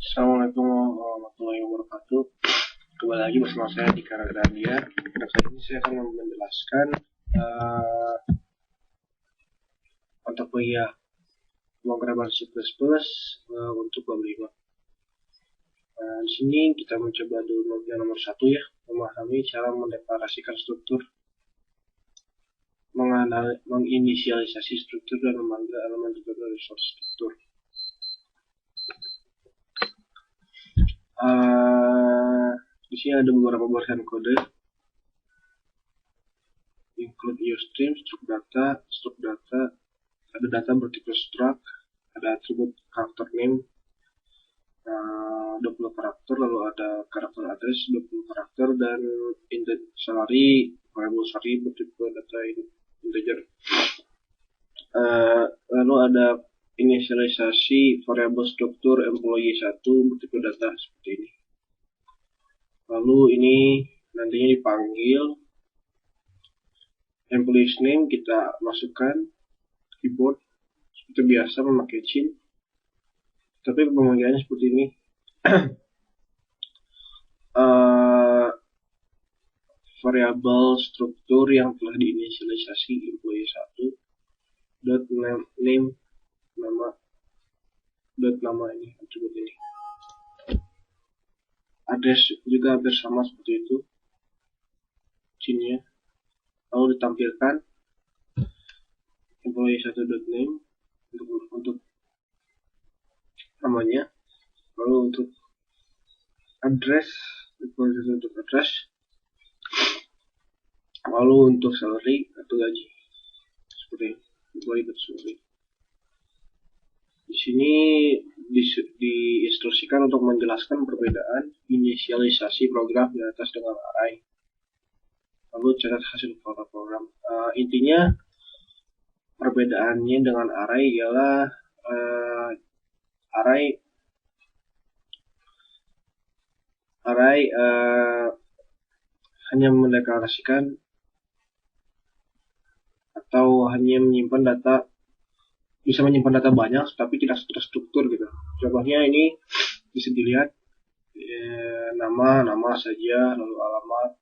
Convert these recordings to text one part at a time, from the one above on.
Assalamualaikum warahmatullahi wabarakatuh. Kembali lagi bersama saya di Karagradia. Dan kali ini saya akan menjelaskan mata kuliah pemrograman C++ untuk bab 5. Di sini kita mencoba dulu yang nomor 1 ya, memahami cara mendeklarasikan struktur, menginisialisasi struktur dan memanggil elemen dari suatu struktur. Di sini ada beberapa barisan kode, include iostream, struct data, ada data bertipe struct, ada atribut karakter name 20 karakter, lalu ada karakter address 20 karakter, dan salary, variable salary bertipe data integer. Lalu ada inisialisasi variabel struktur employee 1 bertipe data seperti ini. Lalu ini nantinya dipanggil employee's name, kita masukkan keyboard seperti biasa memakai cin, tapi pemanggilannya seperti ini. Variabel struktur yang telah diinisialisasi employee 1 dot name nama ini, atribut ini. Address juga hampir sama seperti itu cinnya. Lalu ditampilkan employee 1 dot name untuk namanya, lalu untuk address untuk address, lalu untuk salary atau gaji seperti employee dot salary. Di sini diinstruksikan untuk menjelaskan perbedaan inisialisasi program di atas dengan array, lalu catat hasil program. Intinya perbedaannya dengan array ialah array hanya mendeklarasikan atau hanya menyimpan data, bisa menyimpan data banyak tapi tidak terstruktur gitu. Contohnya ini bisa dilihat nama saja, lalu alamat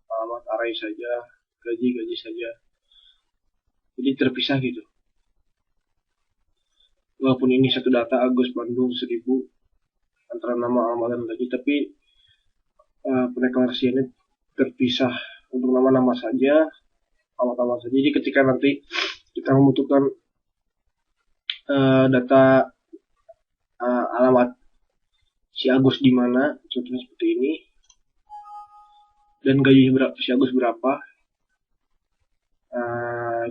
array saja, gaji saja, jadi terpisah gitu. Walaupun ini satu data Agus Bandung 1000 antara nama, alamat, dan gaji, tapi pendeklarasiannya terpisah untuk nama saja, alamat saja. Jadi ketika nanti kita membutuhkan data alamat si Agus di mana, contohnya seperti ini, dan gaji si Agus berapa,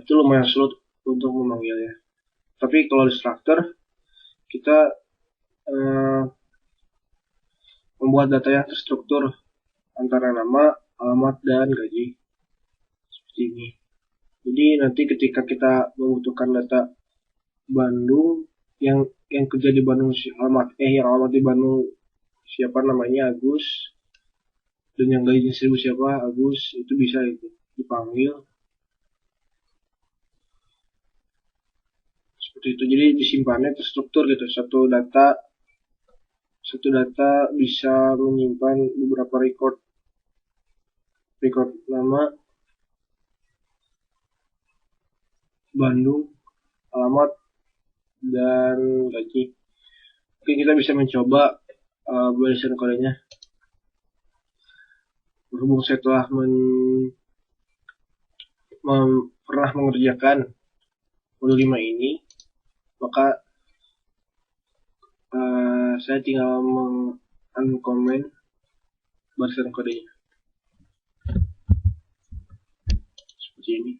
itu lumayan sulit untuk memanggilnya. Tapi kalau di structure kita membuat data yang terstruktur antara nama, alamat, dan gaji seperti ini. Jadi nanti ketika kita membutuhkan data Bandung yang kerja di Bandung yang alamat di Bandung siapa namanya Agus, dan yang gaji 1000 siapa Agus, itu bisa itu dipanggil seperti itu. Jadi disimpannya terstruktur gitu. Satu data bisa menyimpan beberapa record nama, Bandung, alamat, dan gaji. Oke, kita bisa mencoba barisan kodenya. Berhubung saya telah pernah mengerjakan modul 5 ini, maka saya tinggal uncomment barisan kodenya seperti ini.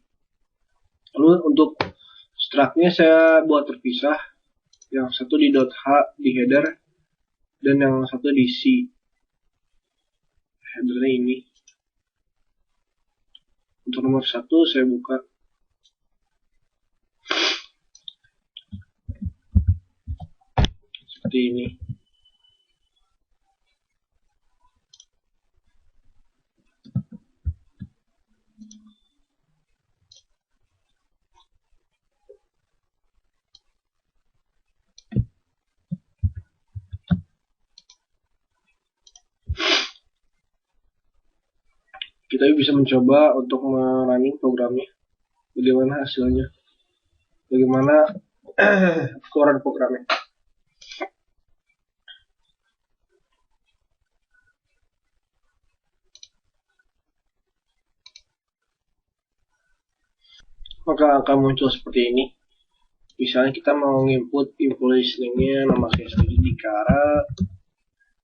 Lalu untuk struct-nya saya buat terpisah, yang satu di .h di header, dan yang satu di C. Headernya ini. Untuk nomor 1 saya buka seperti ini. kita bisa mencoba untuk running programnya, bagaimana hasilnya, bagaimana keluaran programnya. Maka akan muncul seperti ini. Misalnya kita mau input info listeningnya, nama saya Studi Dikara,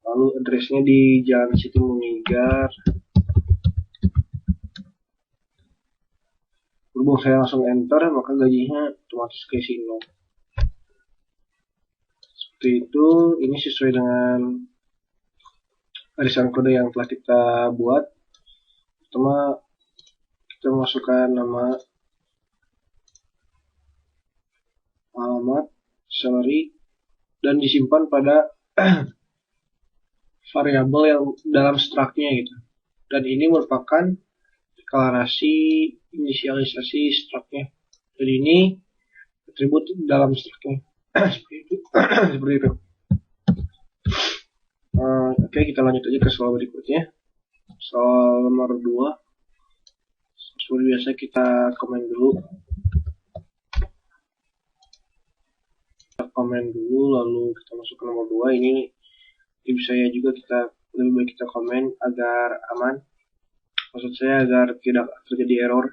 lalu addressnya di Jalan Siti Munigar. Berhubung saya langsung enter, maka gajinya otomatis ke sini. Seperti itu, ini sesuai dengan arisan kode yang telah kita buat. Pertama, kita masukkan nama, alamat, salary, dan disimpan pada variabel yang dalam struct-nya gitu. Dan ini merupakan deklarasi inisialisasi struct-nya. Jadi ini atribut dalam struct-nya. Seperti itu. Seperti itu. Oke, kita lanjut aja ke soal berikutnya. Soal nomor 2. Seperti biasa kita komen dulu. Lalu kita masuk ke nomor 2. Ini tips saya juga, kita lebih baik kita komen agar aman. Maksud saya agar tidak terjadi error.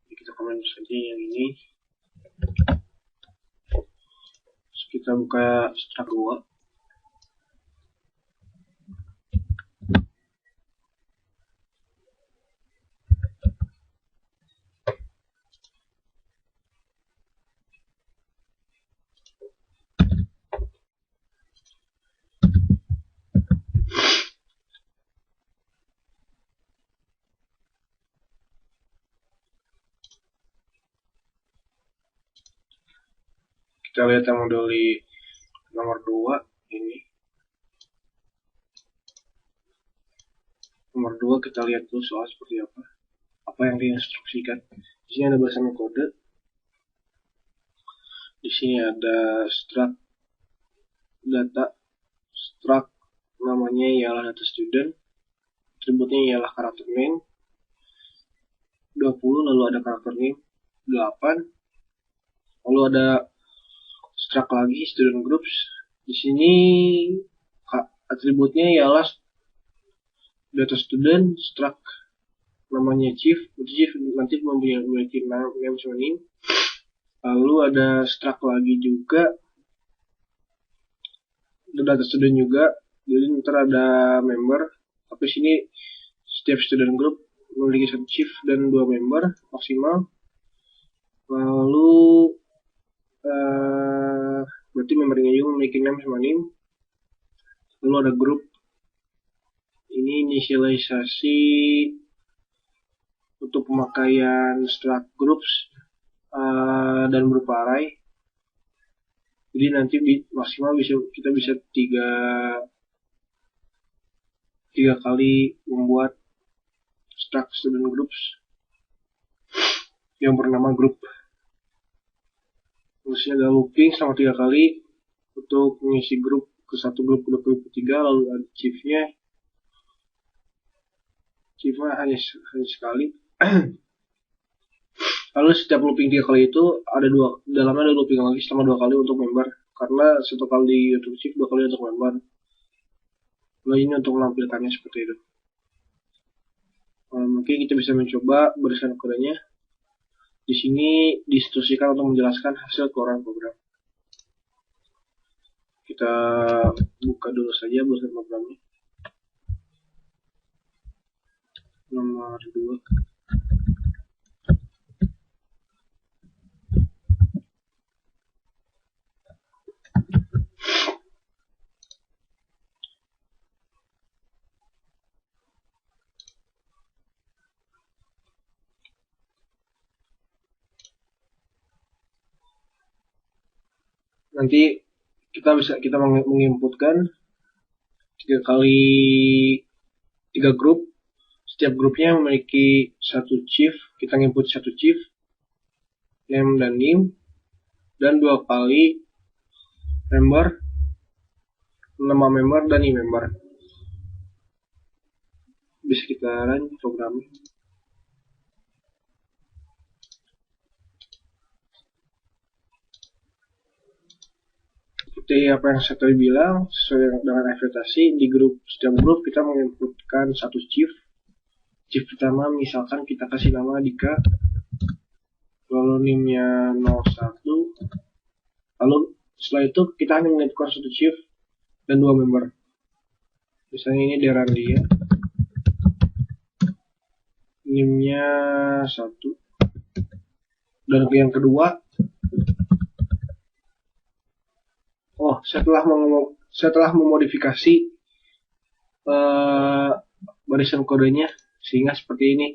Jadi kita komen saja yang ini. Terus kita buka struct 2. Kita lihat yang model di nomor 2 ini. Nomor 2 kita lihat dulu soal seperti apa yang diinstruksikan. Di sini ada balasan kode. Di sini ada struct data, struct namanya ialah data student, atributnya ialah karakter name 20, lalu ada karakter name 8, lalu ada struct lagi student groups. Di sini atributnya ialah data student, struct namanya chief nanti memiliki name sama name. Lalu ada struct lagi juga data student juga, jadi ntar ada member. Tapi sini setiap student group memiliki satu chief dan 2 member maksimal. Lalu berarti membernya juga memiliki name sama name. Lalu ada group, ini inisialisasi untuk pemakaian struct groups dan berupa array. Jadi nanti maksimal kita bisa tiga kali membuat struct student groups yang bernama group. Terusnya ada looping selama 3 kali untuk mengisi grup ke satu grup ketiga. Lalu ada chiefnya hanya sekali. Lalu setiap looping 3 kali itu dalamnya ada looping lagi selama 2 kali untuk member, karena 1 kali untuk chief, 2 kali untuk member. Lalu ini untuk menampilkannya seperti itu. Mungkin kita bisa mencoba barisan kodenya. Di sini diinstruksikan untuk menjelaskan hasil keluaran program. Kita buka dulu saja barisan programnya. Nomor 2. Nanti kita menginputkan 3 grup. Setiap grupnya memiliki 1 chief. Kita input 1 chief, name dan name, dan 2 kali member, nama member dan e-member. bisa kita run programnya. Seperti apa yang saya tadi bilang, sesuai dengan ekspektasi, di setiap grup kita menginputkan satu chief. Chief pertama misalkan kita kasih nama Dika, lalu NIM-nya 01, lalu setelah itu kita hanya menginputkan satu chief dan 2 member. Misalnya ini Derandia, NIM-nya 1, dan yang kedua, setelah memodifikasi barisan kodenya sehingga seperti ini.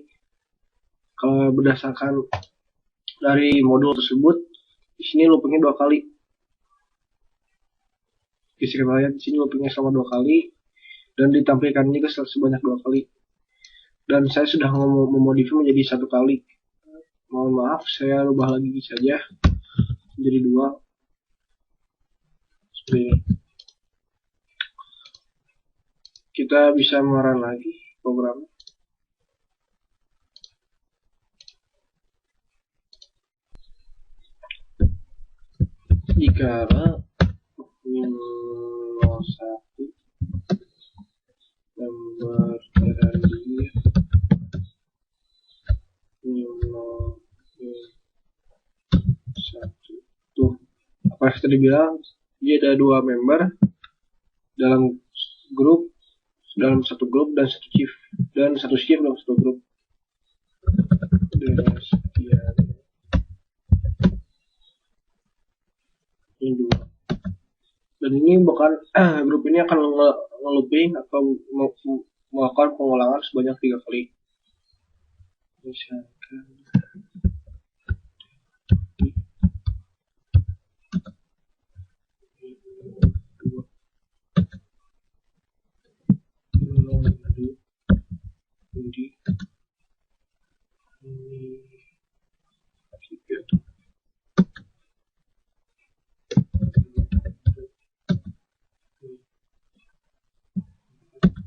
Kalau berdasarkan dari modul tersebut, di sini loopingnya 2 kali. Bisa kita lihat di sini loopingnya selama 2 kali dan ditampilkan juga sebanyak 2 kali. Dan saya sudah memodifikasi menjadi 1 kali. Mohon maaf, saya rubah lagi saja menjadi 2. Seperti ini. Kita bisa merun lagi program. Jika NIM 01 member Derandia NIM 01 tuh, apa yang tadi bilang, dia ada 2 member dalam satu grup dan satu chief dalam satu grup. Ini 2. Dan ini bukan grup ini akan nge-looping atau melakukan pengulangan sebanyak 3 kali. Misalkan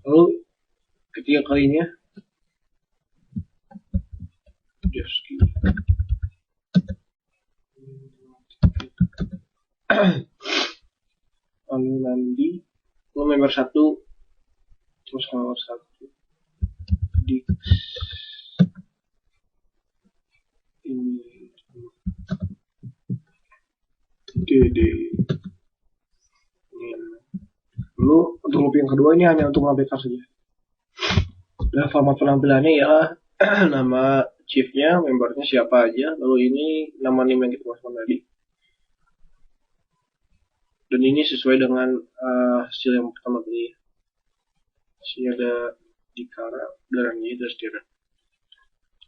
lalu ketiga kalinya lalu nanti lo member 1 terus nomor 1 di ini DD ini. Lalu untuk loop yang kedua ini hanya untuk menampilkan saja. Dan format penampilannya ya nama chiefnya, membernya siapa aja, lalu ini nama NIM yang kita masukkan tadi. Dan ini sesuai dengan hasil yang pertama tadi. Sini ada Dikara, Derandia, Dastira.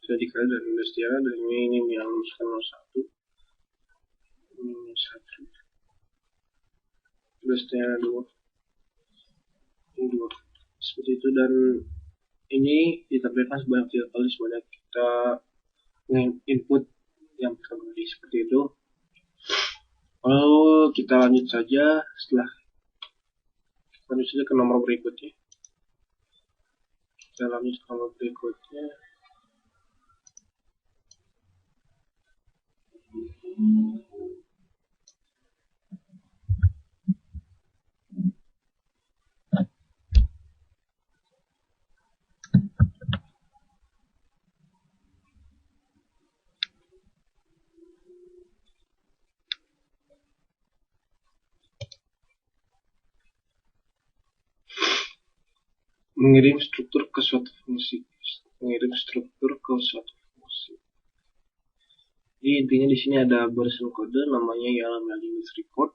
Ada Dikara dan Dastira, dan ini yang masukkan 01. Ini 1. Dastira 2. Ini 2. Seperti itu, dan ini ditampilkan sebanyak 3 kali sebanyak kita input yang pertama tadi, seperti itu. Lalu kita lanjut saja ke nomor berikutnya. Kita lanjut ke nomor berikutnya. Mengirim struktur ke suatu fungsi. Jadi intinya di sini ada barisan kode, namanya ialah mailing list record.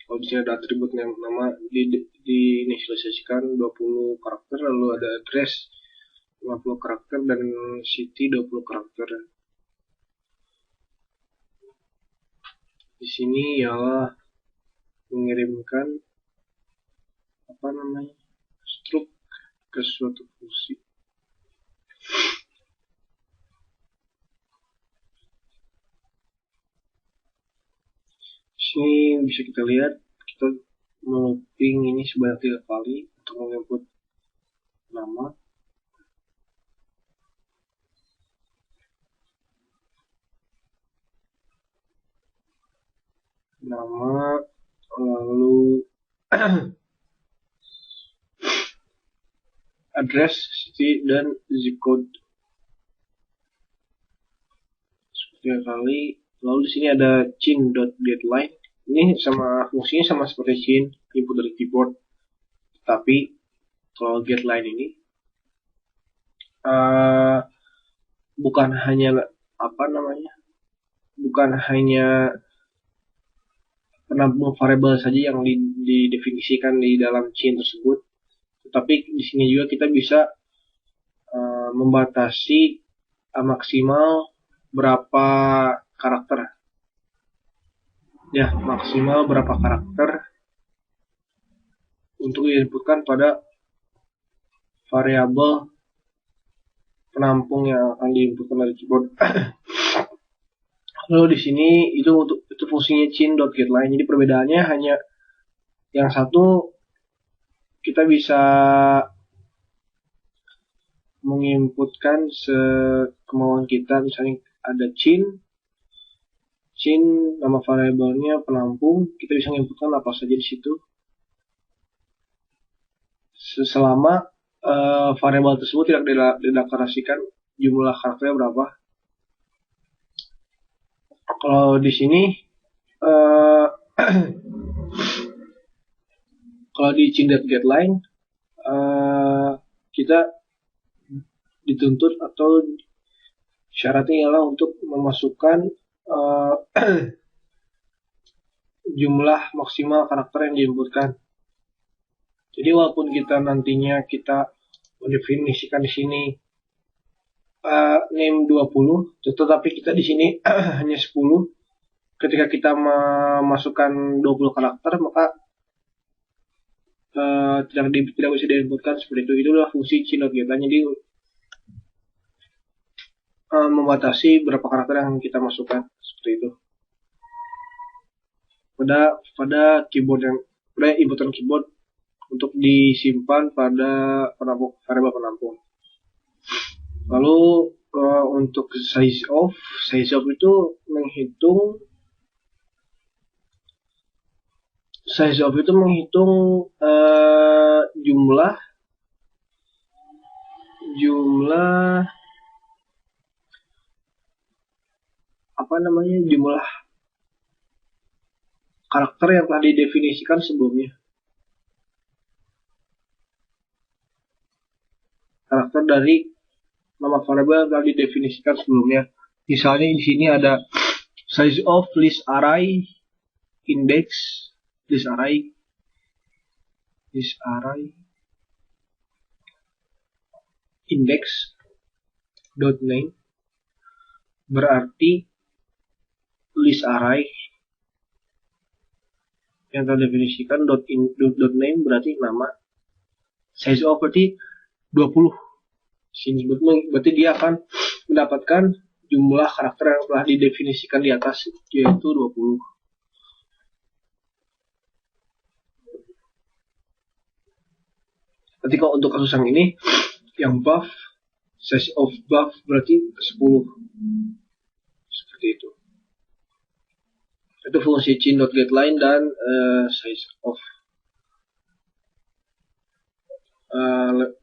Kalau di sini ada atribut nama diinisialisasikan 20 karakter, lalu ada address 50 karakter dan city 20 karakter. Di sini ialah mengirimkan struk ke suatu fungsi. Sini bisa kita lihat kita melooping ini sebanyak 3 kali untuk menginput nama, nama, lalu address, city, dan zip code. Seperti kali. Lalu di sini ada chin.getLine. Ini fungsinya sama seperti chin, input dari keyboard. Tapi kalau getLine ini bukan hanya penampung variabel saja yang didefinisikan di dalam chin tersebut, tetapi di sini juga kita bisa membatasi maksimal berapa karakter. Ya, maksimal berapa karakter untuk diinputkan pada variabel penampung yang akan diinputkan dari keyboard. Lalu di sini itu fungsinya chin.getLine. Jadi perbedaannya hanya yang satu kita bisa menginputkan sekemauan kita, misalnya ada chin nama variabelnya penampung, kita bisa menginputkan apa saja di situ selama variabel tersebut tidak dideklarasikan jumlah karakternya berapa. Kalau di sini kalau di chin.getLine kita dituntut atau syaratnya ialah untuk memasukkan jumlah maksimal karakter yang diinputkan. Jadi walaupun kita nantinya mendefinisikan di sini name 20, tetapi kita di sini hanya 10. Ketika kita memasukkan 20 karakter, maka tidak bisa diinputkan seperti itu. Itulah fungsi chin.getLine. Jadi membatasi berapa karakter yang kita masukkan seperti itu pada inputan keyboard untuk disimpan pada variabel penampung. Lalu untuk size of itu menghitung jumlah jumlah karakter yang telah didefinisikan sebelumnya. Karakter dari nama variabel yang telah didefinisikan sebelumnya. Misalnya di sini ada size of list array index dot name, berarti list array yang terdefinisikan dot name berarti nama, size of berarti 20. Sini berarti dia akan mendapatkan jumlah karakter yang telah didefinisikan di atas, yaitu 20. Nanti kalau untuk kasus yang ini, yang buff, size of buff berarti 10. Seperti itu. Itu fungsi chin.getLine dan size of.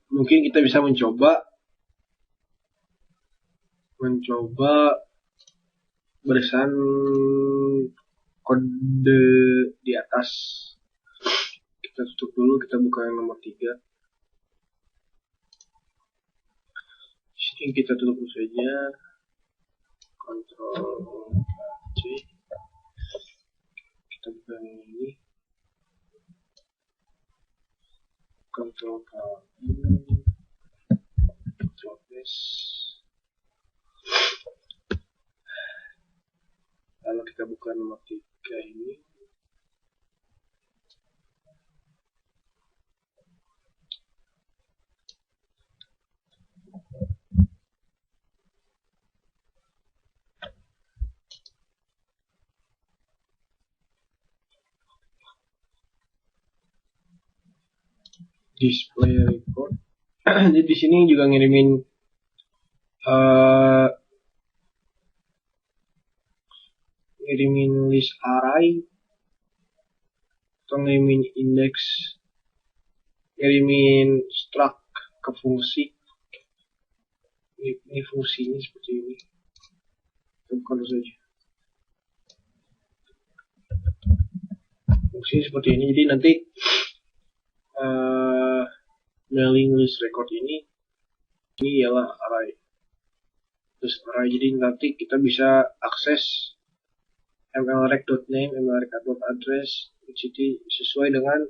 Mungkin kita bisa mencoba barisan kode di atas. Kita tutup dulu, kita buka yang nomor 3. Sini kita tutup dulu saja. Ctrl C. Kita buka yang ini. Ctrl K. Ctrl S. Lalu kita buka nomor 3 ini. Display report. Jadi di sini juga ngirimin list array atau ngirimin struct ke fungsi. Ini fungsinya seperti ini. Bukan saja. Fungsinya seperti ini. Jadi nanti mailing list record ini ialah array. Terus array, jadi nanti kita bisa akses mlrec.name, mlrec.address, jadi sesuai dengan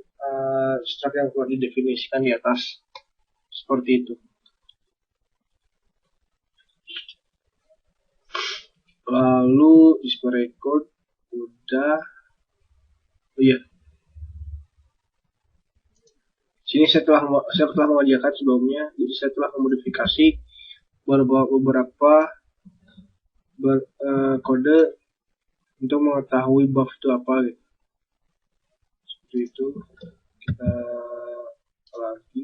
struct yang telah didefinisikan di atas. Seperti itu. Lalu display record udah. Oh iya. Sini saya telah mengerjakan sebelumnya, jadi saya telah memodifikasi beberapa kode untuk mengetahui buff itu apa gitu. Seperti itu. Kita lagi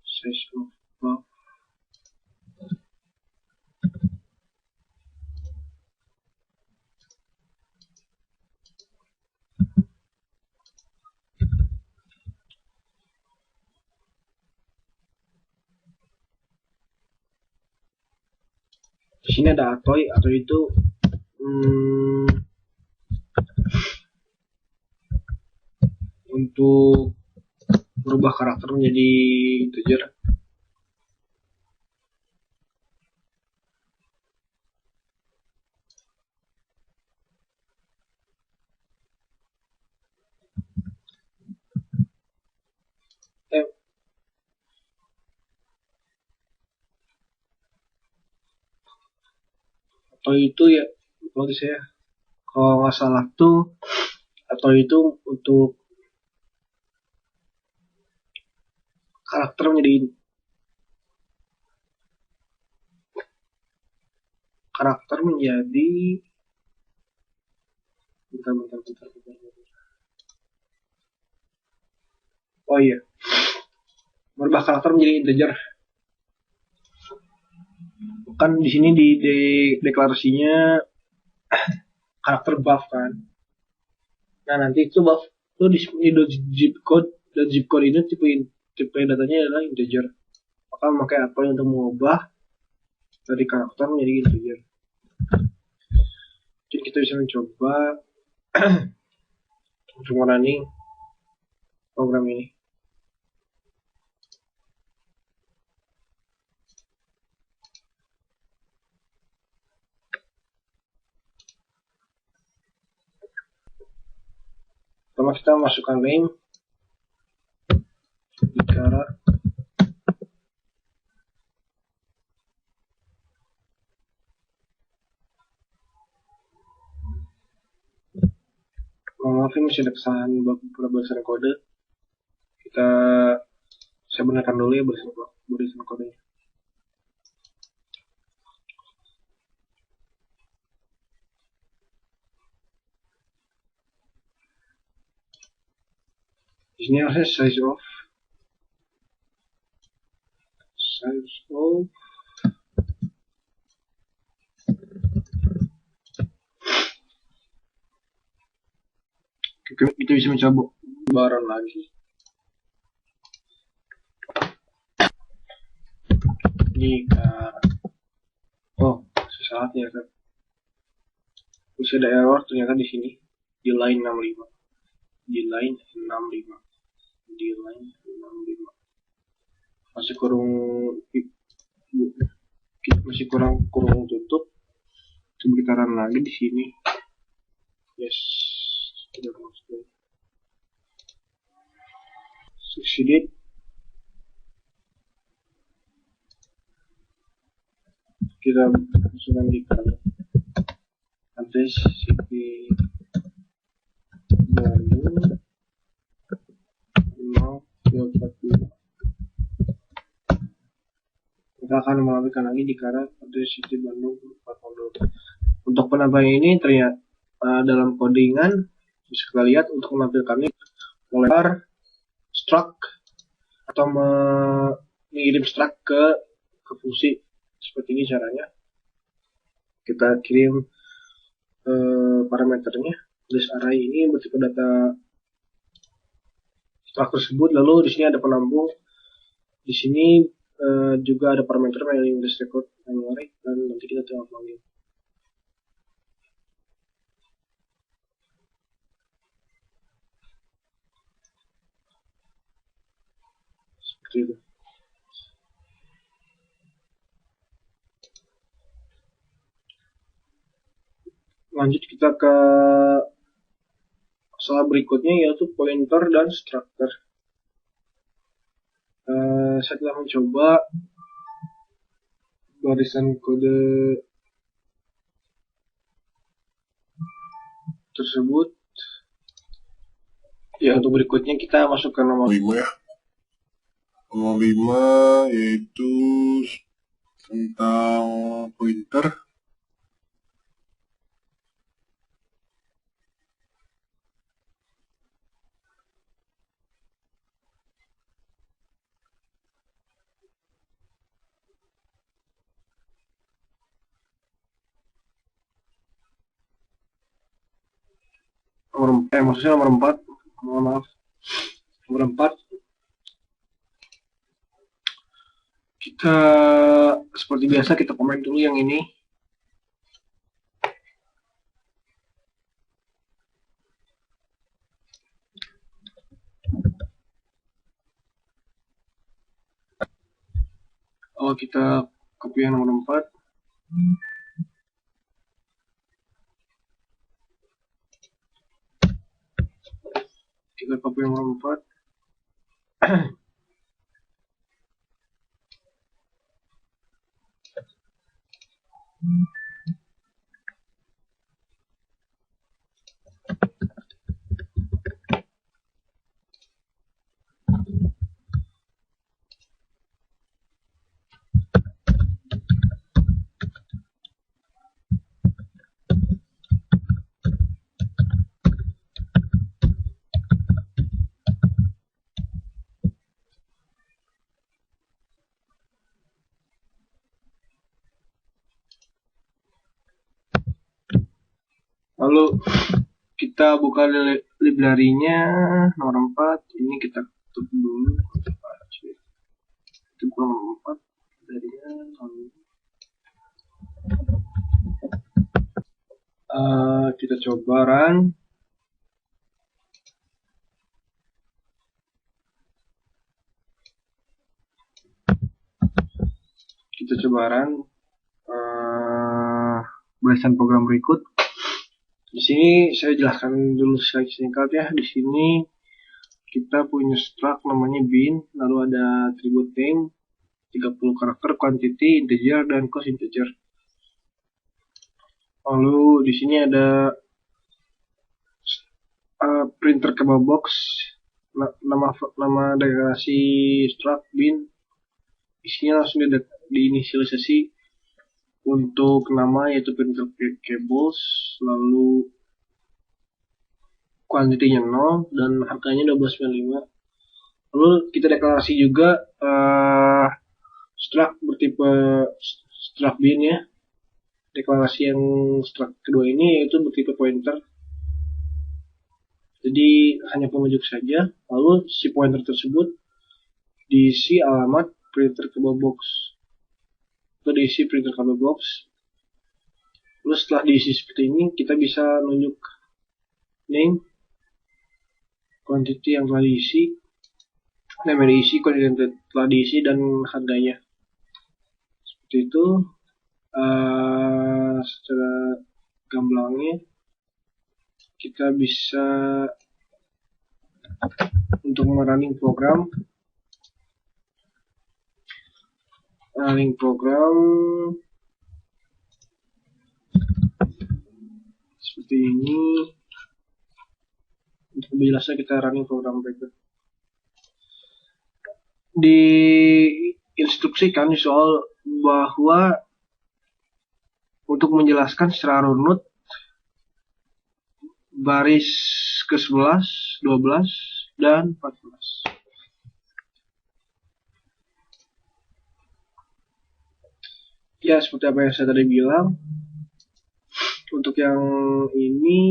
size of buff. Di sini ada atau itu untuk merubah karakter menjadi integer. Atau itu ya, bagi saya kalau nggak salah tuh, atau itu untuk karakter menjadi bentar. Oh iya, merubah karakter menjadi integer. Kan di sini di deklarasinya karakter buff kan. Nah, nanti itu buff itu di zip code, dan zip code ini tipe datanya adalah integer. Maka memakai apa untuk mengubah dari karakter menjadi integer. Jadi kita bisa mencoba untuk running program ini. Pertama kita masukkan name bicara, maaf ini masih ada kesalahan berdasarkan kode. Saya benarkan dulu ya berdasarkan kodenya. Di sini harusnya size of kita bisa mencoba baran lagi. Jika salah ternyata bisa ada error ternyata di sini di line 65 masih kurang tutup. Coba kita run lagi di sini. Yes, sudah masuk. Succeeded. Kita masukkan di kanan address cp Bandung 042. Kita akan menambahkan lagi di kanan address cp Bandung 402. Untuk penambahan ini ternyata dalam codingan bisa kita lihat untuk menampilkannya mulai struct atau mengirim struct ke fungsi. Seperti ini caranya. Kita kirim parameternya list array ini bertipe data struct tersebut. Lalu di sini ada penampung. Di sini juga ada parameter mailing list record memory, dan nanti kita tinggal panggil. Seperti itu. Lanjut kita ke soal berikutnya, yaitu pointer dan structure. Saya telah mencoba barisan kode tersebut. Ya, untuk berikutnya kita masukkan nomor 5 ya. Nomor 5 yaitu tentang pointer. maksudnya nomor 4. Mohon maaf. Nomor 4. Kita seperti biasa kita komen dulu yang ini. Kita copy yang nomor 4. Kita copy yang nomor 4. Lalu kita buka library-nya nomor 4. Ini kita tutup dulu. Itu buka nomor 4 library-nya. Kita coba run. Kita coba run barisan program berikut. Di sini saya jelaskan dulu singkat ya. Di sini kita punya struct namanya bin, lalu ada attribute name, 30 karakter, quantity, integer, dan cost integer. Lalu di sini ada printer kebal box, nama deklarasi struct bin. Isinya langsung diinisialisasi untuk nama, yaitu printer cables, lalu kuantitinya 0 dan harganya 12.5. Lalu kita deklarasi juga struct bertipe struct bin ya. Deklarasi yang struct kedua ini yaitu bertipe pointer. Jadi hanya pengunjuk saja. Lalu si pointer tersebut diisi alamat printer kebal box. Itu diisi printer kebal box. Lalu setelah diisi seperti ini, kita bisa nunjuk name, quantity yang telah diisi, name yang diisi, quantity yang telah diisi, dan harganya. Seperti itu. Secara gamblangnya kita bisa untuk running program seperti ini. Untuk lebih jelasnya kita running program berikut. Diinstruksikan di soal bahwa untuk menjelaskan secara runut baris ke-11, 12, dan 14. Ya, seperti apa yang saya tadi bilang. Untuk yang ini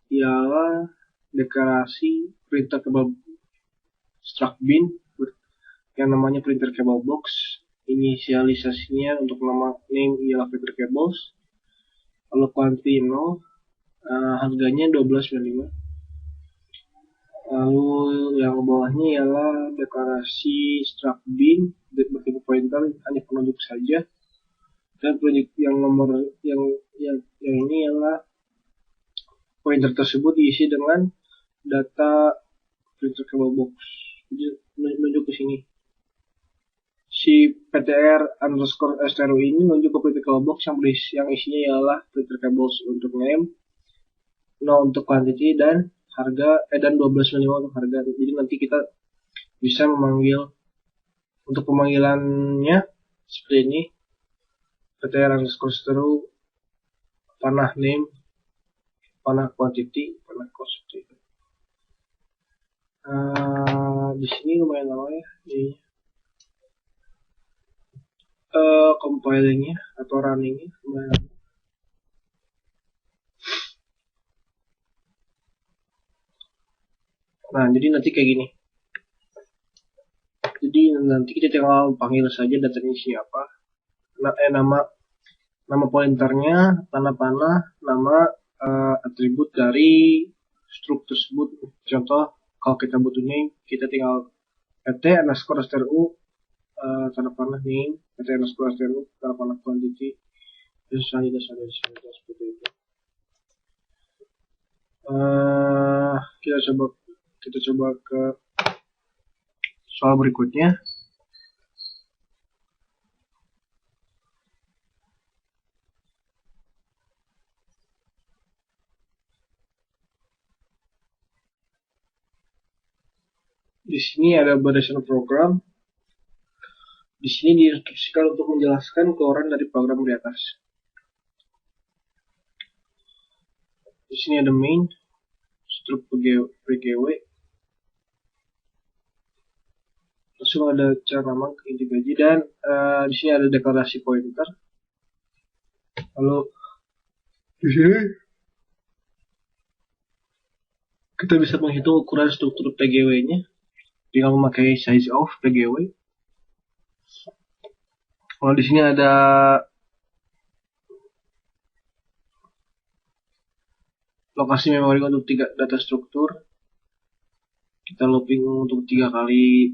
ialah deklarasi printable struct bin yang namanya printer cable box. Inisialisasinya untuk nama name ialah printer cables, lalu quantity 0, harganya 12.95. Lalu yang bawahnya ialah deklarasi struct bin bertipe pointer hanya penunjuk saja, dan penunjuk yang nomor yang ini ialah pointer tersebut diisi dengan data printer cable box. Jadi menunjuk ke sini. Si PTR_STRU ini menunjuk ke printer cable box yang isinya ialah printer cables untuk name, 0 untuk quantity, dan harga dan 12.05 untuk harga. Jadi nanti kita bisa memanggil untuk pemanggilannya seperti ini, PTR_STRU panah name, panah quantity, panah cost seperti itu. Di sini lumayan lama ya ini compilingnya atau runningnya lumayan lama. Nah, jadi nanti kayak gini. Jadi nanti kita tinggal panggil saja datanya siapa. Nama pointernya, panah, nama atribut dari struk tersebut. Contoh, kalau kita butuh name, kita tinggal pt_stru tanda panah name, pt_stru tanda panah quantity, dan selanjutnya seperti itu. Kita coba ke soal berikutnya. Di sini ada berdasarkan program. Di sini diinstruksikan untuk menjelaskan keluaran dari program di atas. Di sini ada main, struk PGW, langsung ada cara nama inti gaji, dan di sini ada deklarasi pointer. Lalu di sini kita bisa menghitung ukuran struktur PGW-nya dengan memakai size of PGW. Kalau di sini ada lokasi memori untuk 3 data struktur. Kita looping untuk 3 kali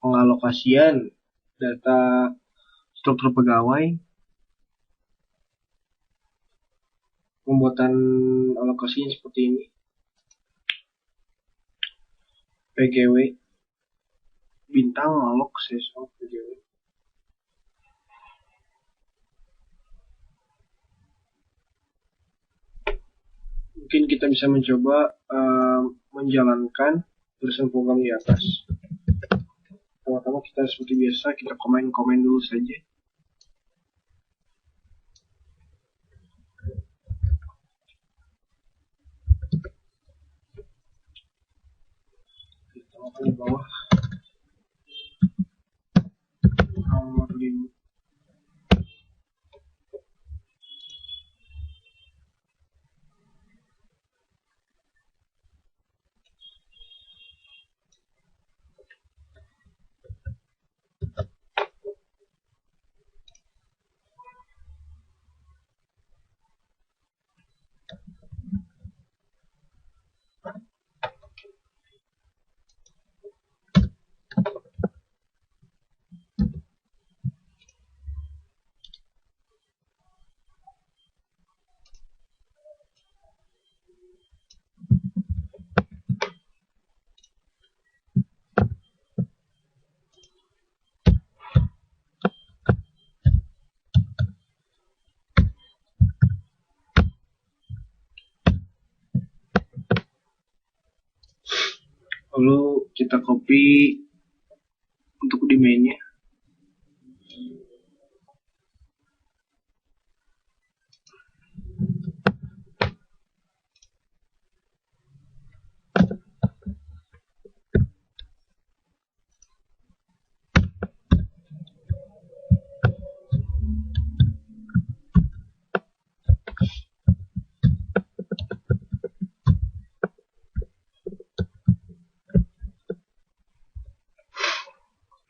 pengalokasian data struktur pegawai. Pembuatan alokasinya seperti ini. PGW bintang alok size of PGW. Mungkin kita bisa mencoba menjalankan tulisan program di atas. Pertama-tama kita seperti biasa, kita komen dulu saja. Kita makan di bawah. Nomor 5. Lalu kita copy untuk di mainnya.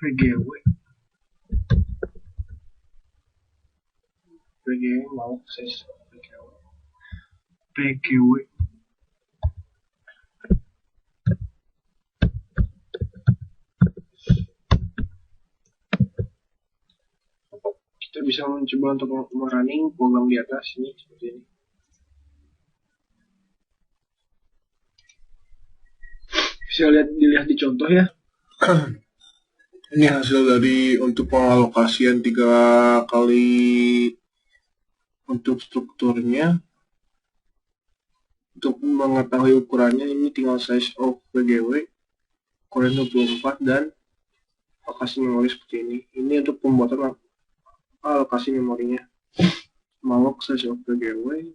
PGW mau akses PGW kita bisa mencoba untuk merunning program di atas ini seperti ini. Bisa dilihat di contoh ya. Ini hasil dari untuk pengalokasian 3 kali untuk strukturnya. Untuk mengetahui ukurannya ini tinggal size of PGW ukuran 24 dan alokasi memori seperti ini. Ini untuk pembuatan alokasi memorinya. Malloc size of PGW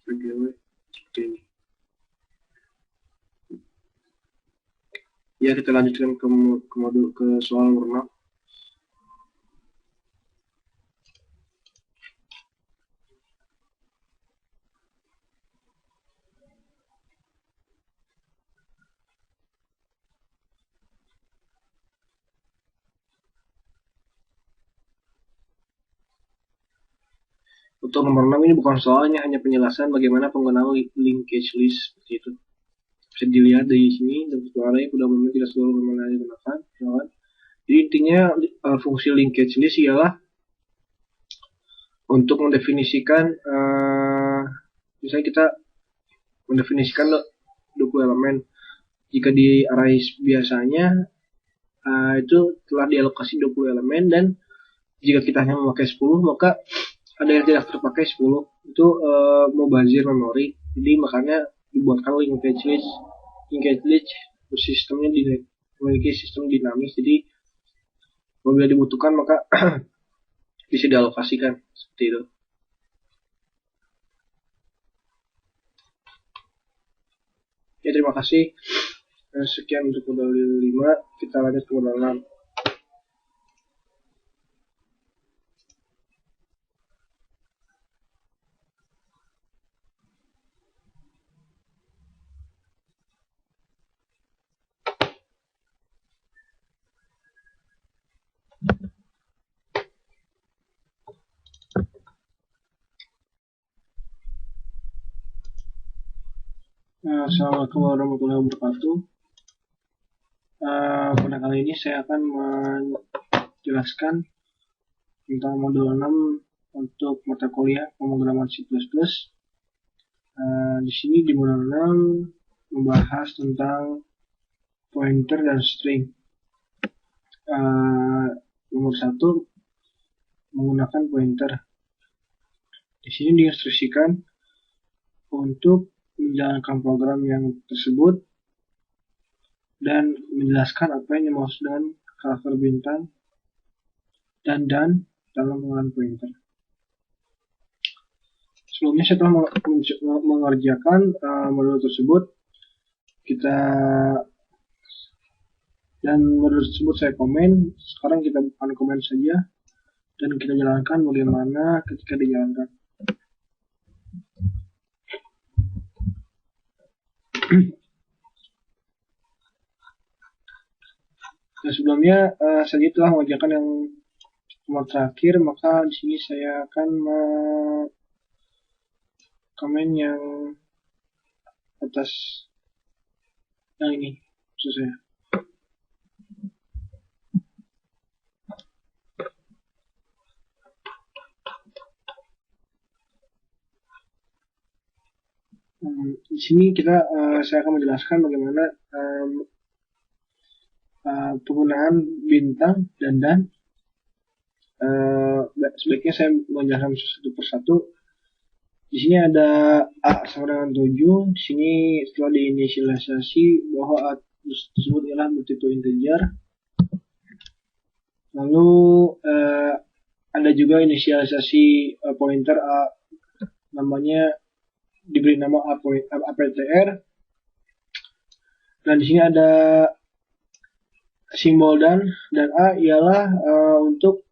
seperti ini. Ya, kita lanjutkan ke modul ke soal nomor 6. Untuk nomor 6 ini bukan soalnya, hanya penjelasan bagaimana penggunaan linkage list seperti itu. Bisa dilihat dari sini, dan array pada umumnya tidak selalu digunakan. Jadi intinya fungsi linkage list ialah untuk mendefinisikan, misalnya kita mendefinisikan 20 elemen. Jika di array biasanya itu telah dialokasi 20 elemen, dan jika kita hanya memakai 10 maka ada yang tidak terpakai 10 itu mubazir memori. Jadi makanya dibuatkan linkage list. Linkage list sistemnya memiliki sistem dinamis, jadi apabila dibutuhkan maka bisa dialokasikan seperti itu. Ya, terima kasih. Sekian untuk modul 5, kita lanjut ke modul 6. Assalamualaikum warahmatullahi wabarakatuh. Pada kali ini saya akan menjelaskan tentang modul 6 untuk mata kuliah pemrograman C++. Di sini di modul 6 membahas tentang pointer dan string. Nomor 1 menggunakan pointer. Di sini diinstruksikan untuk menjalankan program yang tersebut dan menjelaskan apa yang dimaksud dengan karakter bintang dan dalam penggunaan pointer. Sebelumnya saya telah mengerjakan modul tersebut. Dan modul tersebut saya komen. Sekarang kita unkomen saja dan kita jalankan bagaimana ketika dijalankan. Nah, sebelumnya saya telah mengerjakan yang nomor terakhir, maka di sini saya akan komen yang atas yang ini maksud saya. Di sini saya akan menjelaskan bagaimana penggunaan bintang dan sebaiknya saya menjelaskan satu persatu. Di sini ada A sama dengan 7. Di sini setelah diinisialisasi bahwa A tersebut adalah multiple integer. Lalu ada juga inisialisasi pointer A, namanya diberi nama APTR. Dan di sini ada simbol dan A ialah untuk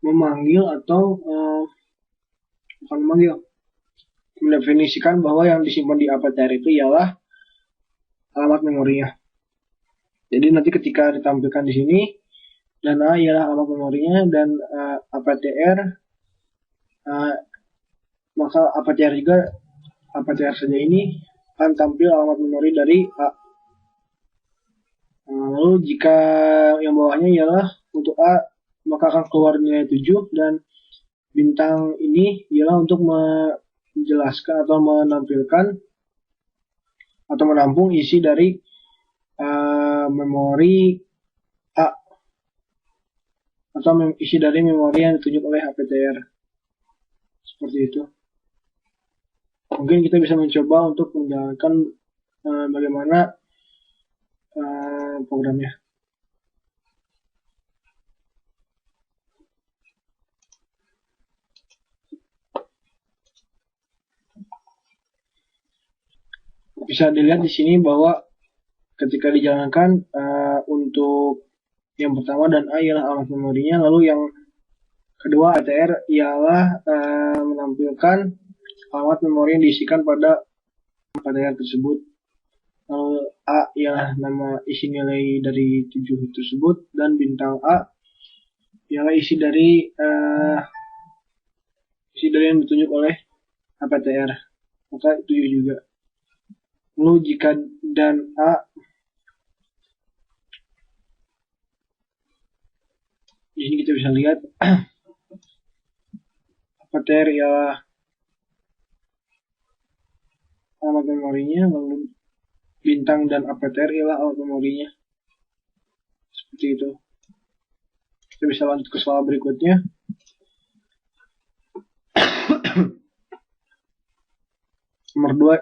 memanggil atau bukan memanggil, mendefinisikan bahwa yang disimpan di APTR itu ialah alamat memorinya. Jadi nanti ketika ditampilkan di sini, dan A ialah alamat memorinya dan APTR, maka APTR saja ini akan tampil alamat memori dari A. Lalu jika yang bawahnya ialah untuk A, maka akan keluar nilai 7, dan bintang ini ialah untuk menjelaskan atau menampilkan atau menampung isi dari memori A, atau isi dari memori yang ditunjuk oleh APTR. Seperti itu. Mungkin kita bisa mencoba untuk menjalankan bagaimana programnya. Bisa dilihat di sini bahwa ketika dijalankan untuk yang pertama dan A ialah alamat memorinya, lalu yang kedua ATR ialah menampilkan alamat memori yang diisikan pada ATR tersebut. Lalu A ialah nama isi nilai dari 7 tersebut, dan bintang A ialah isi dari yang ditunjuk oleh APTR, maka 7 juga. Lalu jika dan A, di sini kita bisa lihat APTR ialah alamat memorinya, lalu bintang dan APTR ialah alamat memorinya. Seperti itu. Kita bisa lanjut ke soal berikutnya. Nomor 2,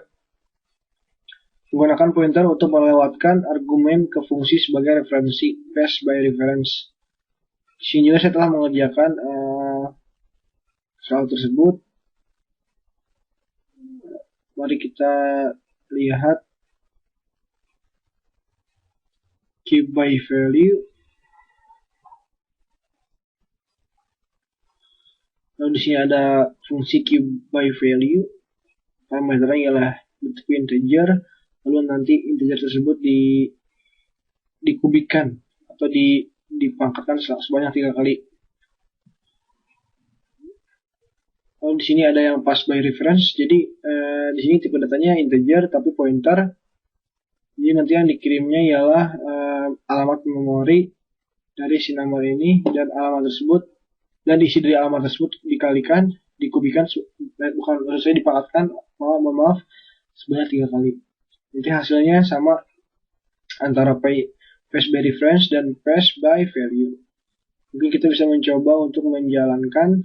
menggunakan pointer untuk melewatkan argumen ke fungsi sebagai referensi, pass by reference. Di sini juga saya telah mengerjakan soal tersebut. Mari kita lihat keep by value. Lalu di sini ada fungsi keep by value. Parameternya ialah bentuk integer, lalu nanti integer tersebut dikubikan atau dipangkatkan sebanyak 3 kali. Lalu di sini ada yang pass by reference. Jadi di sini tipe datanya integer tapi pointer. Jadi nanti yang dikirimnya ialah alamat memori dari si nomor ini, dan alamat tersebut dan isi dari alamat tersebut dikalikan, dikubikan, bukan maksudnya dipangkatkan, maaf, sebanyak 3 kali. Jadi hasilnya sama antara pass by reference dan pass by value. Mungkin kita bisa mencoba untuk menjalankan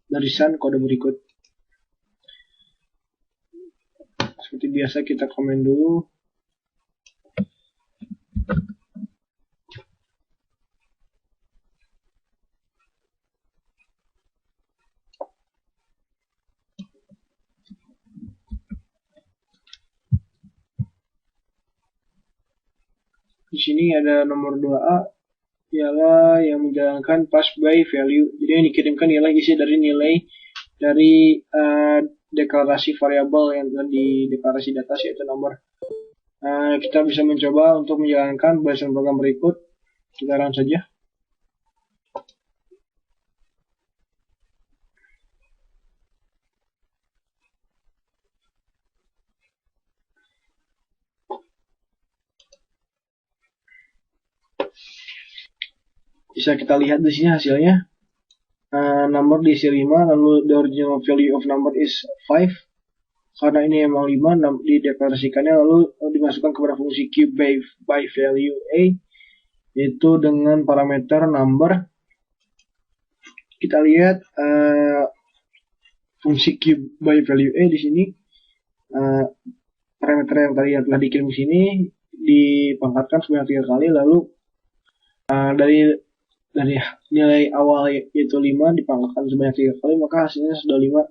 barisan kode berikut. Seperti biasa kita komen dulu. Di sini ada nomor 2A ialah yang menjalankan pass by value. Jadi yang dikirimkan ialah isi dari nilai dari deklarasi variabel yang di deklarasi data, yaitu nomor. Kita bisa mencoba untuk menjalankan barisan program berikut. Kita run saja. Bisa kita lihat di sini hasilnya. Number diisi 5, lalu the original value of number is 5. Karena ini emang 5, dideklarasikannya lalu dimasukkan kepada fungsi keep by value A, yaitu dengan parameter number. Kita lihat fungsi keep by value A di sini, parameter yang tadi yang telah dikirim di sini dipangkatkan sebanyak 3 kali, lalu dari nilai awal yaitu 5 dipangkatkan sebanyak 3 kali, maka hasilnya sudah 5,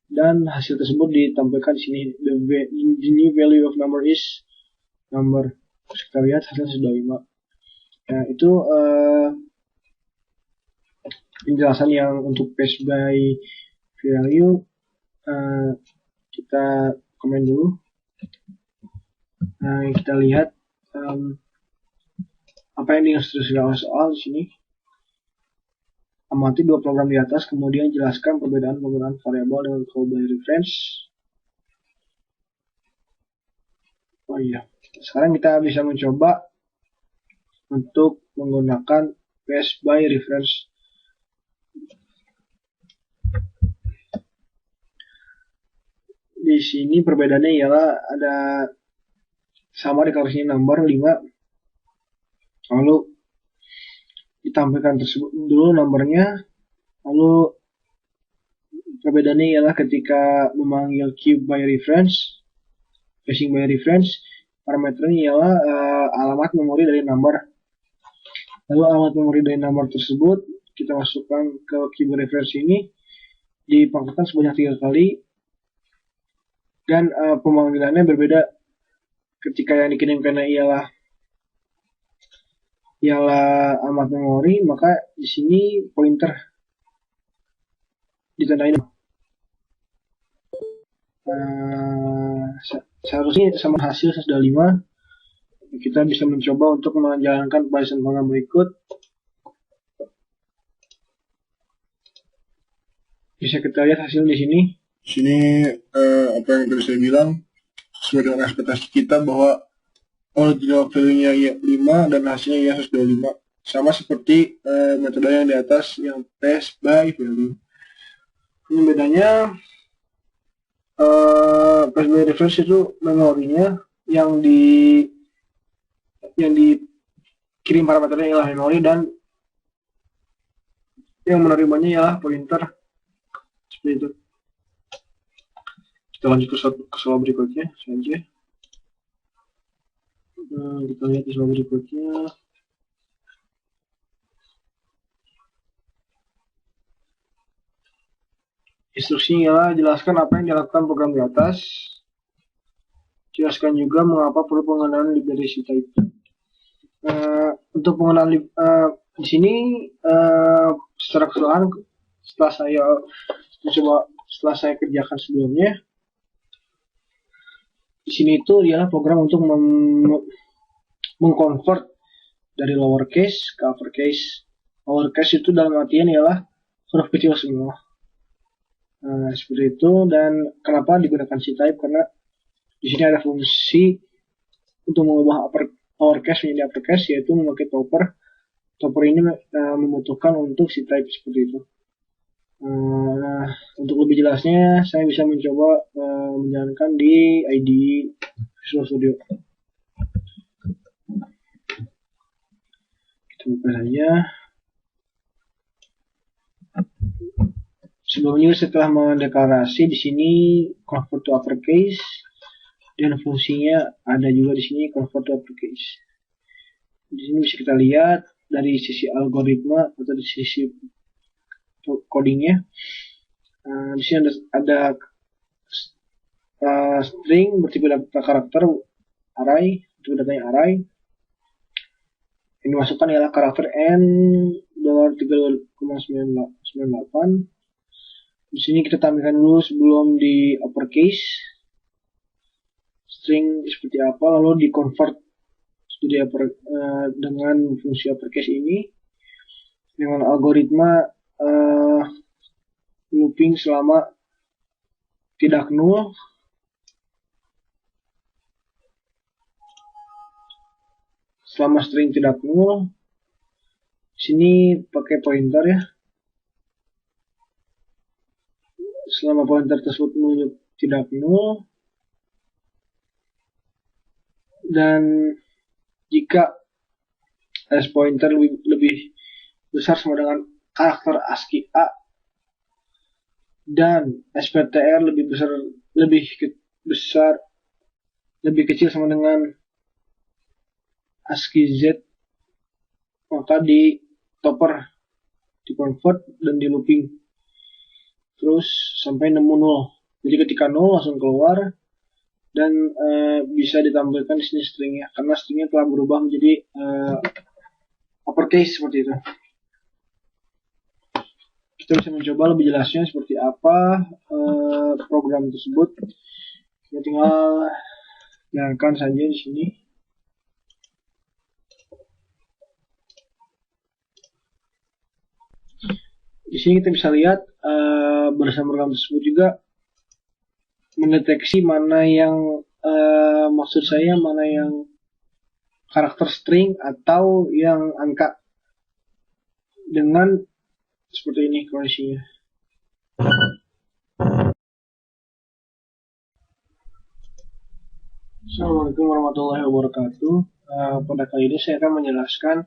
dan hasil tersebut ditampilkan di sini. The new value of number is number. Kita lihat hasilnya sudah 5. Nah, itu penjelasan yang untuk pass by value. Kita komen dulu. Kita lihat apa yang diinstruksikan oleh soal di sini. Amati dua program di atas, kemudian jelaskan perbedaan penggunaan variabel dengan call by reference. Oh iya, sekarang kita bisa mencoba untuk menggunakan pass by reference. Di sini perbedaannya ialah ada sama di garisnya nomor 5, lalu ditampilkan tersebut dulu nomornya, lalu perbedaannya ialah ketika memanggil keep by reference, passing by reference, parameternya ialah alamat memori dari nomor. Lalu alamat memori dari nomor tersebut kita masukkan ke keep by reference ini, dipangkatkan sebanyak 3 kali, dan pemanggilannya berbeda. Ketika yang dikirimkannya ialah alamat memori, maka di sini pointer ditandain. Seharusnya sama hasil sudah 5. Kita bisa mencoba untuk menjalankan Python program berikut. Bisa kita lihat hasil di sini. Sini apa yang tadi saya bilang sesuai dengan ekspektasi kita bahwa original value-nya ya 5 dan hasilnya ya 125, sama seperti metode yang di atas yang pass by value. Ini bedanya pass by reference itu memorinya yang dikirim parameternya ialah memori, dan yang menerimanya ialah pointer. Seperti itu. Kita lanjut ke soal berikutnya saja. Kita lihat di soal berikutnya. Instruksinya ialah jelaskan apa yang dilakukan program di atas. Jelaskan juga mengapa perlu pengenalan liberacy type. Untuk pengenalan di sini secara keseluruhan setelah saya kerjakan sebelumnya, di sini itu ialah program untuk mengconvert dari lowercase ke uppercase. Lowercase itu dalam artian ialah huruf kecil semua. Seperti itu. Dan kenapa digunakan C-type? Karena di sini ada fungsi untuk mengubah lowercase menjadi uppercase, yaitu memakai topper. Topper ini membutuhkan untuk C-type seperti itu. Untuk lebih jelasnya, saya bisa mencoba menjalankan di IDE Visual Studio. Kita buka saja. Sebelumnya setelah mendeklarasi di sini convert to uppercase, dan fungsinya ada juga di sini convert to uppercase. Di sini bisa kita lihat dari sisi algoritma atau di sisi codingnya. Di sini ada string bertipe data karakter array, itu datanya array. Yang dimasukkan ialah karakter n $3.98. Di sini kita tampilkan dulu sebelum di uppercase string seperti apa, lalu di convert jadi dengan fungsi uppercase ini dengan algoritma looping selama tidak null. Selama string tidak null, sini pakai pointer ya. Selama pointer tersebut menunjuk tidak null, dan jika s pointer lebih besar sama dengan karakter ASCII A dan SPTR lebih kecil sama dengan ASCII Z, maka di topper, di convert dan di looping terus sampai nemu 0. Jadi ketika 0 langsung keluar, dan bisa ditampilkan di sini stringnya, karena stringnya telah berubah menjadi uppercase seperti itu. Kita bisa mencoba lebih jelasnya seperti apa program tersebut. Kita tinggal jalankan saja di sini. Di sini kita bisa lihat barisan program tersebut juga mendeteksi mana yang maksud saya mana yang karakter string atau yang angka dengan seperti ini kondisinya. Assalamualaikum warahmatullahi wabarakatuh. Pada kali ini saya akan menjelaskan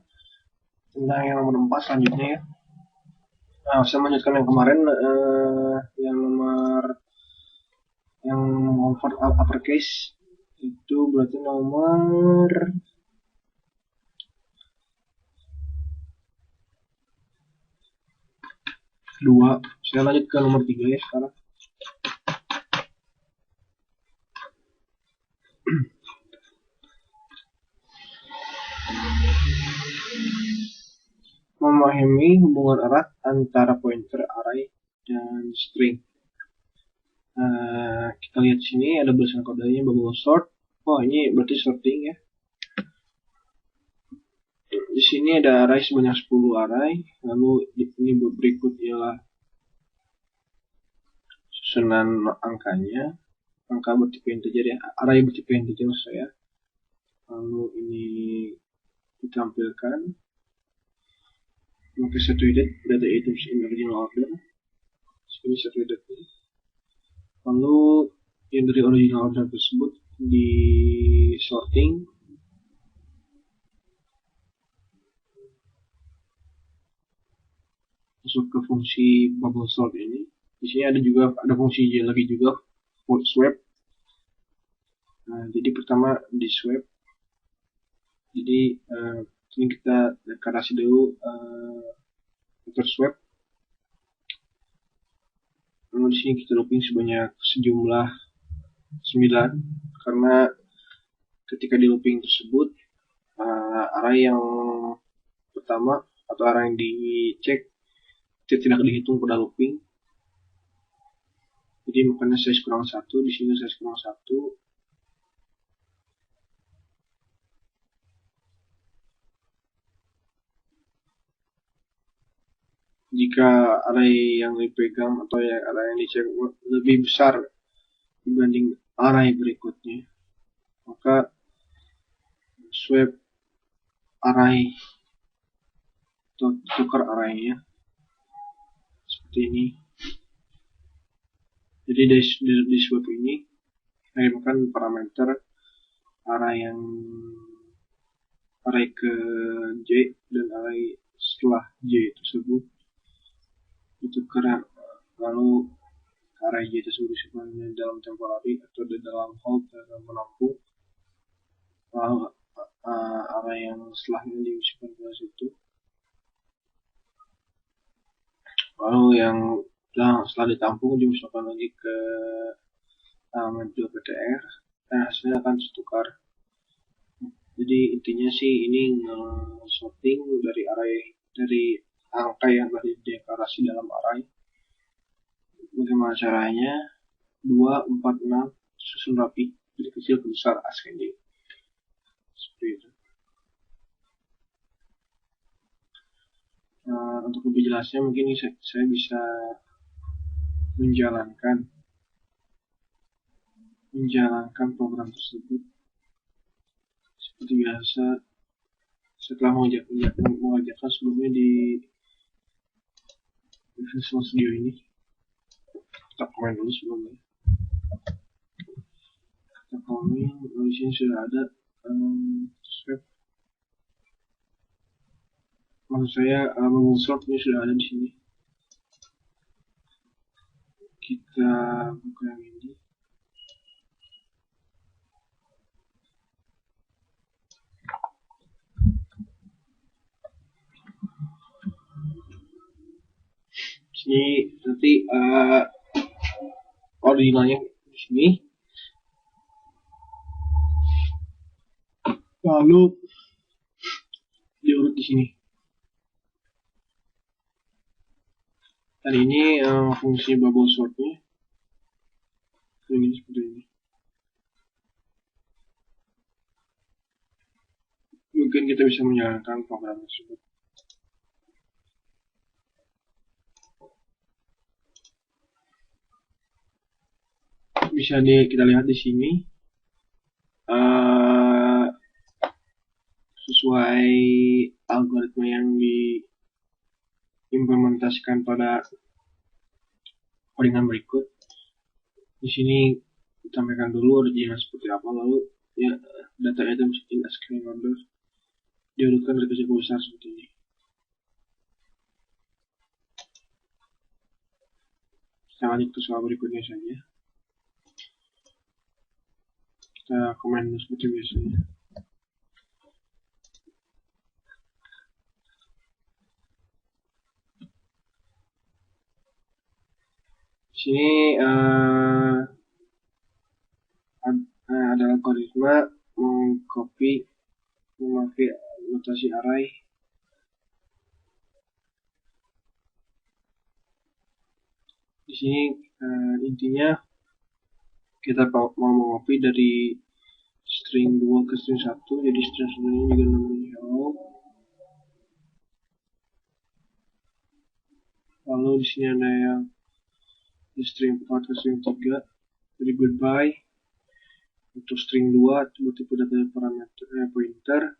tentang yang nomor 4 selanjutnya ya. Saya melanjutkan yang kemarin yang nomor yang convert uppercase itu berarti nomor 2. Saya lanjut ke nomor 3 ya sekarang. Memahami hubungan erat antara pointer, array, dan string. Kita lihat di sini ada barisan kodenya bubble sort. Oh, ini berarti sorting ya. Di sini ada array sebanyak 10 array. Lalu ini berikut ialah susunan angkanya. Angka bertipe integer ya. Array bertipe integer maksud saya. Lalu ini ditampilkan. Maka situated data items in original order. Sini situated. Lalu yang dari original order tersebut di sorting. Masuk ke fungsi bubble sort ini. Di sini ada fungsi lagi juga swap. Jadi pertama di swap. Jadi ini kita deklarasi dulu vector swap. Lalu di sini kita looping sebanyak sejumlah 9 karena ketika di looping tersebut array yang pertama atau array yang dicek tidak dihitung pada looping. Jadi makanya size kurang 1, di sini size kurang 1. Jika array yang dipegang atau array yang dicek lebih besar dibanding array berikutnya, maka swap array atau tukar arraynya seperti ini. Jadi di swap ini mengirimkan parameter array ke J dan array setelah J tersebut ditukar, lalu array J tersebut disimpan dalam temporary atau di dalam hold dalam penampung, lalu array yang setelahnya disimpan ke situ, lalu yang setelah ditampung dimasukkan lagi ke modul PTR dan hasilnya akan tertukar. Jadi intinya sih ini sorting dari array dari angka yang telah dideklarasi dalam array. Bagaimana caranya? 2, 4, 6 susun rapi dari kecil ke besar ascending. Seperti itu. Untuk lebih jelasnya mungkin saya bisa menjalankan program tersebut seperti biasa. Setelah mengajarkan sebelumnya di Visual Studio ini, kita komen dulu sebelumnya. Kita komen, di sini sudah ada swap. Maksud saya bubble sort ini sudah ada di sini. Kita buka yang ini. Sini nanti originalnya di sini. Lalu diurut di sini. Dan ini fungsi bubble sortnya. Ini seperti ini. Mungkin kita bisa menjalankan program tersebut. bisa kita lihat di sini sesuai algoritma yang diimplementasikan pada codingan berikut. Di sini ditampilkan dulu original seperti apa, lalu ya data items in ascending order diurutkan dari kecil ke besar seperti ini. Kita lanjut ke soal berikutnya saja. Kita komen seperti biasanya. Di sini ada algoritma memakai notasi array. Di sini intinya kita mau mengcopy dari string 2 ke string 1, jadi string 1 ini juga namanya hello. Lalu di sini ada yang di string 4 ke string 3, jadi goodbye. Untuk string 2 tipe data parameter pointer.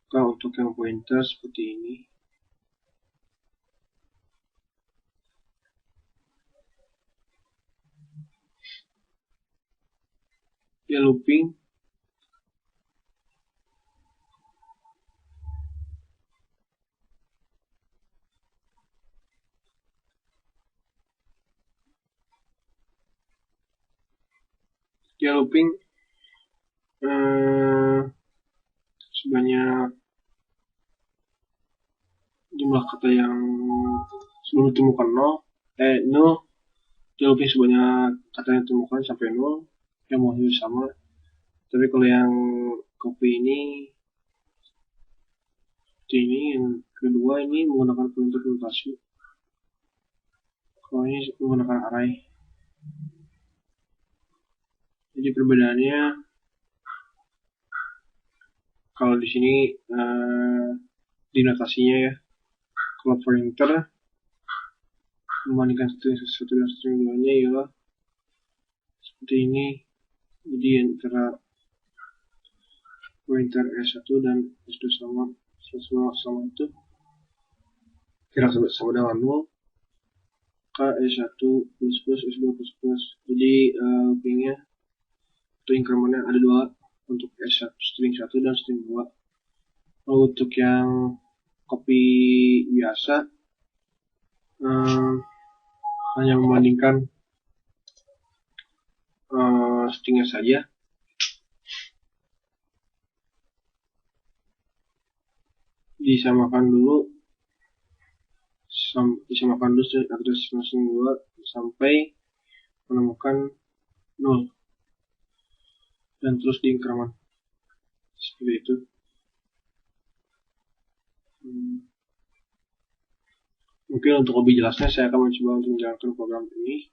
Kalau untuk yang pointer seperti ini. Ya looping. Ya looping sebanyak jumlah kata yang sebelum ditemukan 0, dia looping sebanyak kata yang ditemukan sampai 0, yang mau sama. Tapi kalau yang copy ini seperti ini, yang kedua ini menggunakan pointer notasi. Kalau ini menggunakan array. Jadi perbedaannya kalau di sini di notasinya ya, kalau pointer membandingkan string 1 dan string 2 nya ialah seperti ini. Jadi antara pointer S1 dan S2 sama itu kira sama dengan 0, maka S1 plus plus S2 plus plus. Jadi loopingnya atau incrementnya ada 2 untuk S1 string 1 dan string 2. Lalu untuk yang copy biasa hanya membandingkan stringnya saja. Disamakan dulu address string 2 sampai menemukan 0 dan terus diincrement seperti itu. Mungkin untuk lebih jelasnya saya akan mencoba untuk menjalankan program ini.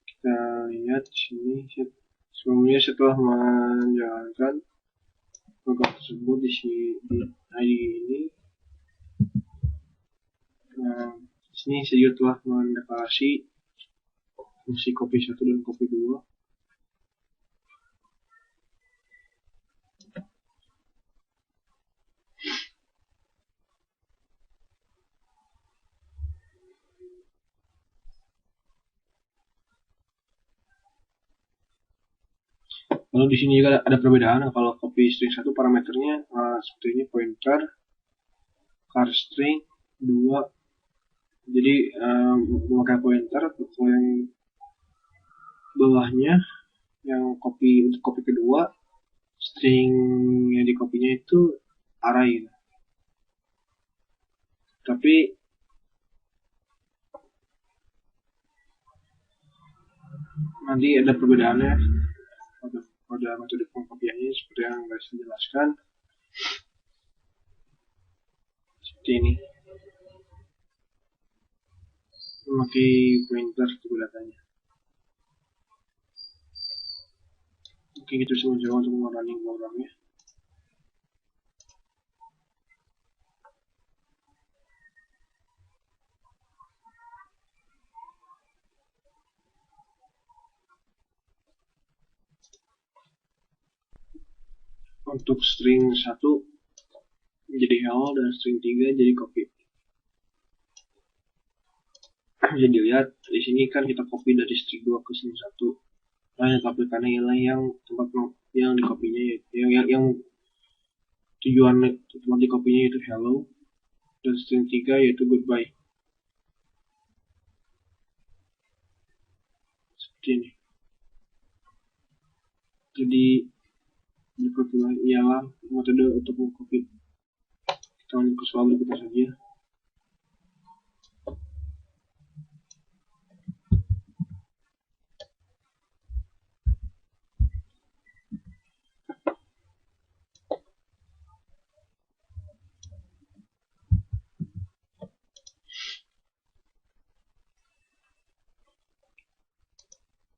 Kita lihat sini sebelumnya setelah menjalankan program tersebut di ID ini. Di sini saya juga telah mendeklarasi fungsi copy 1 dan copy 2. Lalu di sini juga ada perbedaan. Kalau copy string 1 parameternya seperti ini, pointer, char string 2. Jadi memakai pointer. Kalau yang bawahnya yang untuk copy kedua, string yang di copy-nya itu array. Tapi nanti ada perbedaannya pada metode pengkopiannya seperti yang guys jelaskan. Seperti ini. Memakai pointer untuk datanya. Mungkin itu bisa mencoba untuk mengurangi programnya. untuk string 1 menjadi hello dan string 3 jadi copy. Jadi lihat di sini kan kita copy dari string 2 ke string 1. Nah, yang tampilkannya ialah yang tempat yang di copy-nya yang tujuan tempat di copy-nya yaitu hello dan string 3 yaitu goodbye. Seperti ini. Jadi berikutnya ialah metode untuk mengcopy. Kita lanjut ke soal berikutnya saja.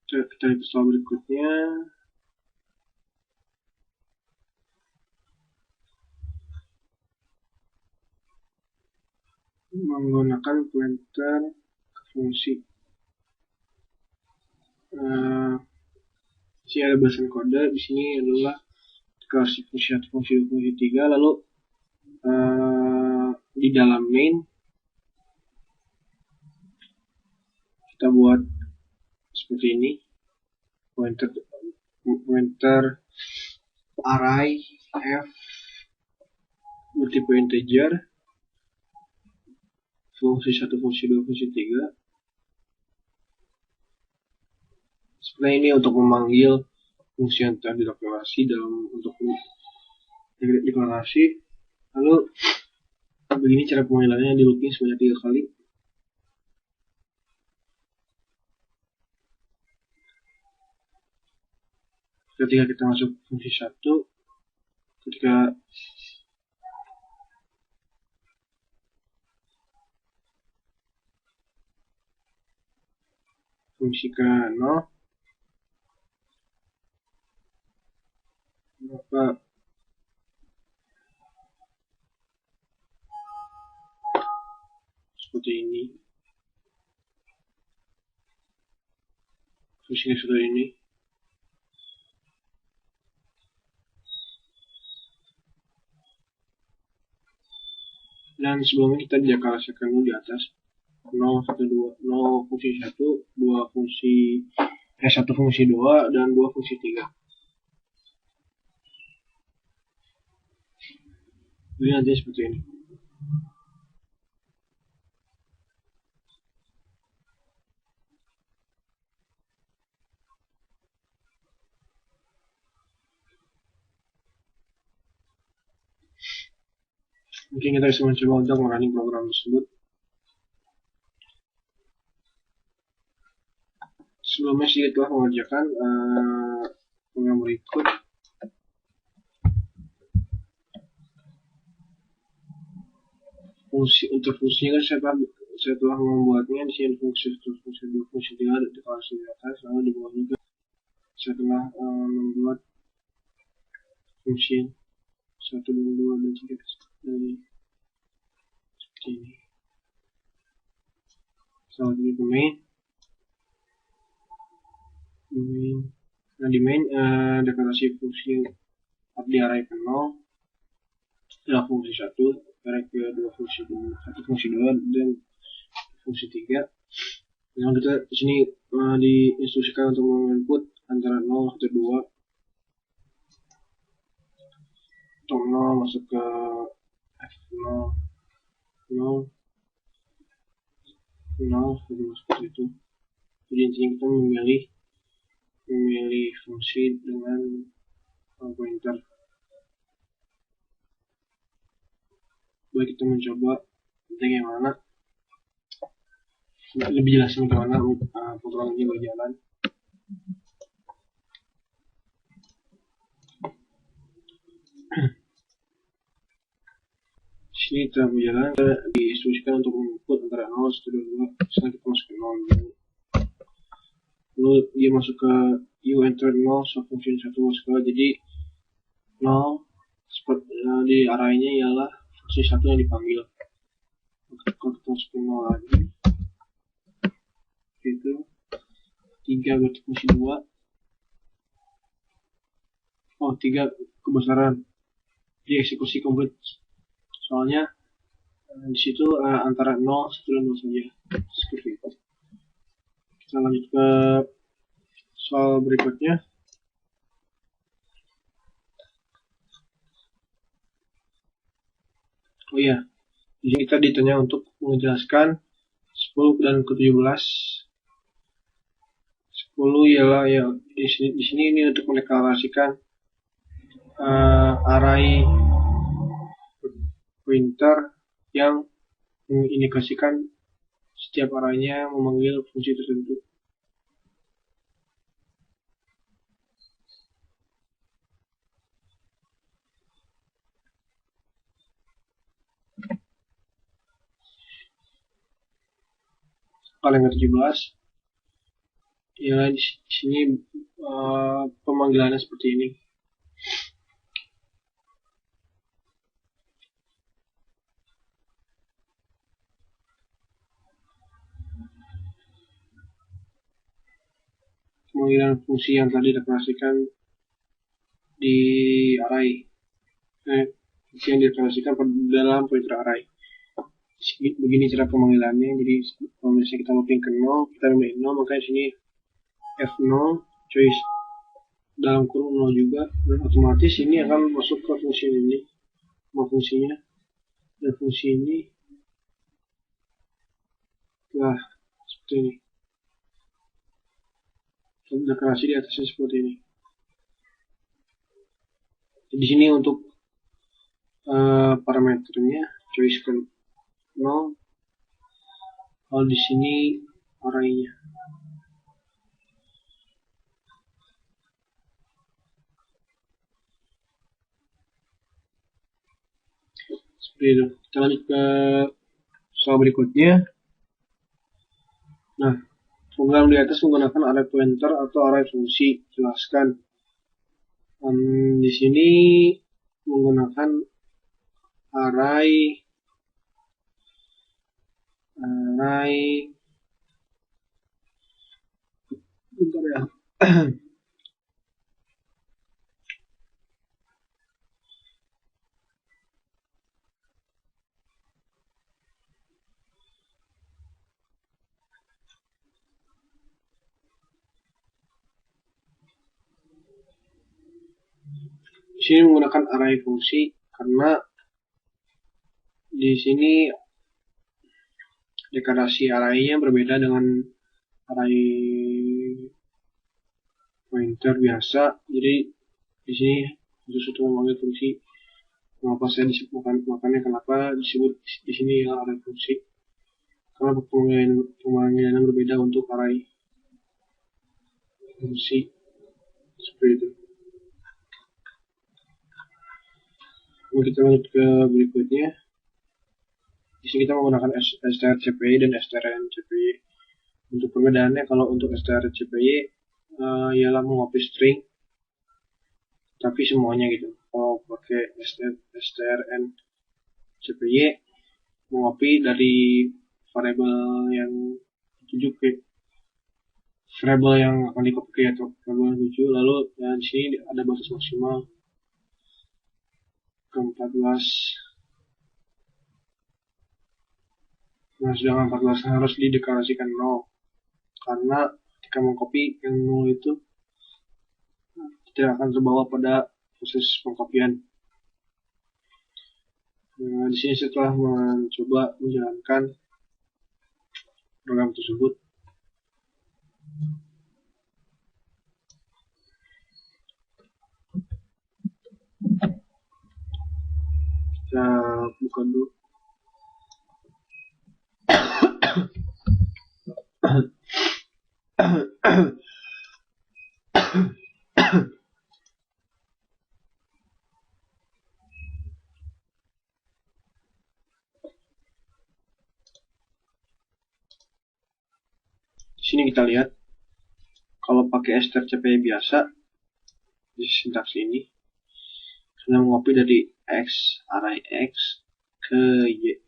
Kita lihat soal berikutnya. Menggunakan pointer ke fungsi. Di sini ada belasan kode. Di sini adalah deklarasi fungsi 1, fungsi 2, fungsi 3. Lalu di dalam main kita buat seperti ini, pointer array f bertipe integer, fungsi 1, fungsi 2, fungsi 3. Seperti ini untuk memanggil fungsi yang telah dideklarasi untuk deklarasi. Lalu begini cara pemanggilannya, di looping sebanyak 3 kali. Ketika kita masuk fungsi 1, ketika fungsi ke 0, maka seperti ini. Fungsinya sudah ini. Dan sebelumnya kita deklarasikan dulu di atas 0, 1, 2, 0 fungsi 1, 2 fungsi 1 fungsi 2 dan 2 fungsi 3. Jadi nanti seperti ini. Mungkin kita bisa mencoba untuk merunning program tersebut. Sebelumnya sih telah mengerjakan program berikut. Untuk fungsinya kan saya telah membuatnya. Di sini fungsi 1, fungsi 2, fungsi 3 ada deklarasi di atas. Lalu di bawah juga saya telah membuat fungsi 1 dan 2 dan 3 dari seperti ini. Selanjutnya ke main. Nah di main deklarasi fungsi di array ke 0 adalah fungsi 1, array ke 2 fungsi 2, 1 fungsi 2 dan fungsi 3. Yang kita di sini diinstruksikan untuk menginput antara 0 atau 2. Untuk 0 masuk ke F0, 0, 0, jadi seperti itu. Jadi intinya kita memilih fungsi dengan pointer. Baik, kita mencoba bagaimana lebih jelas bagaimana program ini berjalan. Sini kita berjalan, kita diinstruksikan untuk menginput antara 0, 1, 2, setelah kita masuk ke 0 dulu. Lalu dia masuk ke you enter 0, so function 1 masuk ke, jadi 0 di arahnya ialah fungsi 1 yang dipanggil. Kalau kita masuk ke 0 lagi, itu 3 berarti fungsi 2. 3 kebesaran dieksekusi komplit. Soalnya di situ antara 0, 1, dan 2 saja. Seperti itu. Kita lanjut ke soal berikutnya. Oh iya, di sini kita ditanya untuk menjelaskan 10 dan ke-17. 10 ialah ya di sini ini untuk mendeklarasikan array pointer yang mengindikasikan setiap arraynya memanggil fungsi tertentu. Soal yang ke-17 ya di sini pemanggilannya seperti ini. Pemanggilan fungsi yang tadi dideklarasikan di array, fungsi yang dideklarasikan dalam pointer array. Begini cara pemanggilannya. Jadi kalau misalnya kita mapping ke 0, kita mapping 0, maka di sini f0 choice dalam kurung 0 juga, dan otomatis ini akan masuk ke fungsi ini, sama fungsinya, dan fungsi ini nah seperti ini. Deklarasi di atasnya seperti ini. Di sini untuk parameternya choice ke 0, kalau di sini arraynya. Seperti itu. Kita lanjut ke soal berikutnya. Nah, program di atas menggunakan array pointer atau array fungsi. Jelaskan. Di sini menggunakan array bentar ya. Di sini menggunakan array fungsi karena di sini deklarasi arraynya berbeda dengan array pointer biasa. Jadi di sini khusus untuk memanggil fungsi. Mengapa saya disebut, makanya kenapa disebut di sini ya array fungsi? Karena pemanggilan berbeda untuk array fungsi seperti itu. Lalu kita lanjut ke berikutnya. Di sini kita menggunakan strcpy dan strncpy. Untuk perbedaannya, kalau untuk strcpy ialah mengopi string, tapi semuanya gitu. Kalau pakai strncpy mengopi dari variabel yang dituju ke variabel yang akan dikopi atau variabel yang dituju. Lalu di sini ada batas maksimal ke 14. Nah, sedangkan 14 harus dideklarasikan 0 karena ketika mengcopy yang 0 itu tidak akan terbawa pada proses pengkopian. Nah, di sini setelah mencoba menjalankan program tersebut, kita buka dulu. Di sini kita lihat kalau pakai strcpy biasa di sintaks ini sudah mengopi dari x, array x ke y.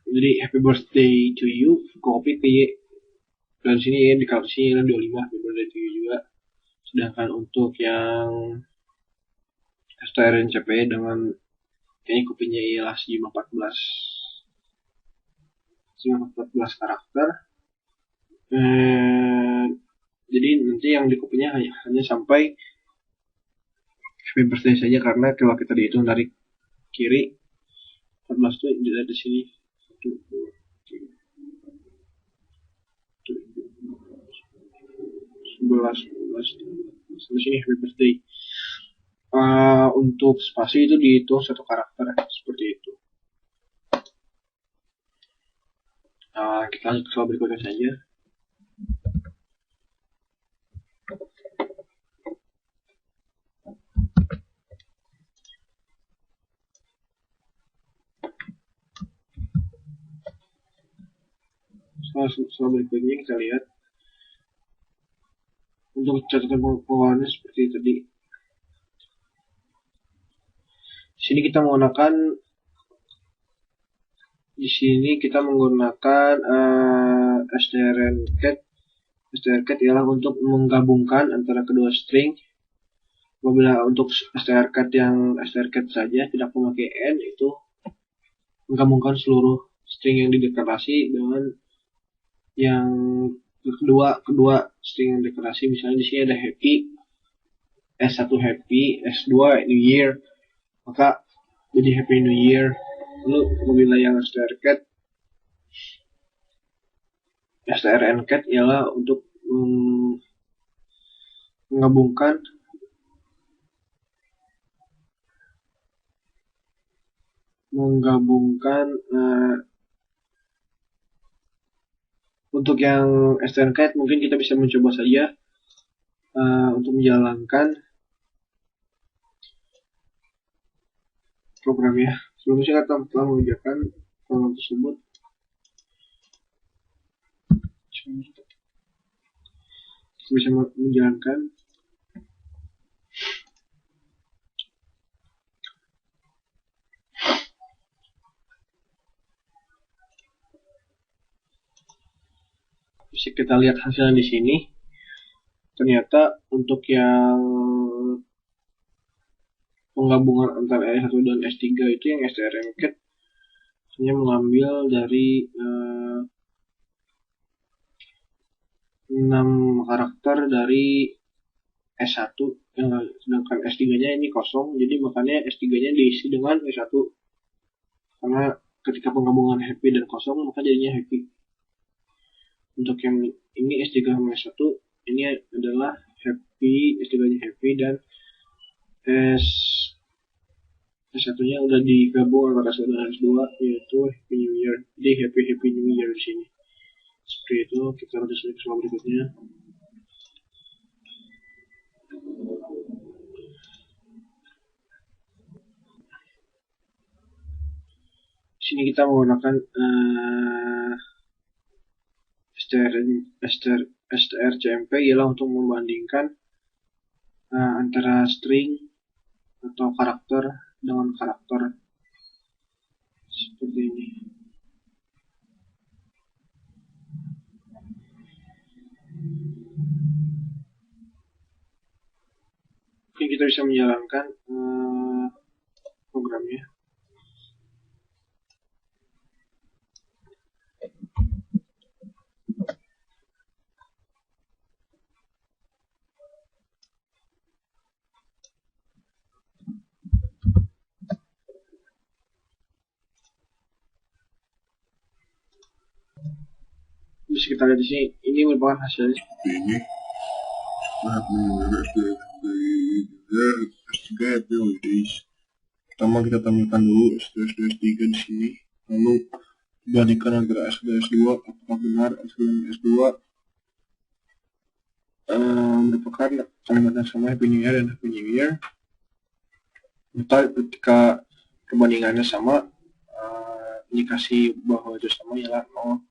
Jadi happy birthday to you copy ke y. Dan sini ya dikasih 25 happy birthday to you juga. Sedangkan untuk yang STRNCP dengan ini kopinya ialah sejumlah 14 karakter. Jadi nanti yang di kopinya hanya sampai happy birthday saja, karena kalau kita dihitung dari kiri 14 itu di sini 1, 2, 3, 11, 12 sampai sini happy birthday. Untuk spasi itu dihitung satu karakter seperti itu. Kita lanjut ke soal berikutnya saja. Soal berikutnya kita lihat untuk catatan pengeluarannya seperti tadi. Di sini kita menggunakan strcat. Strcat ialah untuk menggabungkan antara kedua string. Apabila untuk strcat saja tidak memakai n, itu menggabungkan seluruh string yang dideklarasi dengan yang kedua string yang deklarasi. Misalnya di sini ada happy, S1 happy, S2 new year, maka jadi happy new year. Lalu apabila yang strncat ialah untuk menggabungkan untuk yang strncat mungkin kita bisa mencoba saja untuk menjalankan programnya. Sebelumnya kita telah mengerjakan program tersebut. Kita bisa menjalankan bisa kita lihat hasilnya di sini. Ternyata untuk yang penggabungan antara S1 dan S3 itu yang strncat hanya mengambil dari 6 karakter dari S1, sedangkan S3-nya ini kosong, jadi makanya S3-nya diisi dengan S1. Karena ketika penggabungan happy dan kosong, maka jadinya happy. Untuk yang ini S3 sama S1, ini adalah happy, S3-nya happy, dan S1-nya udah digabung antara S1 dan S2, yaitu Happy New Year. Jadi Happy New Year di sini. Seperti itu, kita lanjut ke soal berikutnya. Di sini kita menggunakan strcmp ialah untuk membandingkan antara string atau karakter dengan karakter seperti ini. Oke, kita bisa menjalankan programnya. Bisa kita lihat di sini, ini merupakan hasilnya. Ini S3 holidays. Pertama kita tampilkan dulu S2 S3 di sini, lalu bandingkan antara S1 dan S2. Apakah benar S1 dan S2 merupakan kalimat yang sama, Happy New Year dan Happy New Year. Maka ketika perbandingannya sama, indikasi bahwa itu sama ialah 0.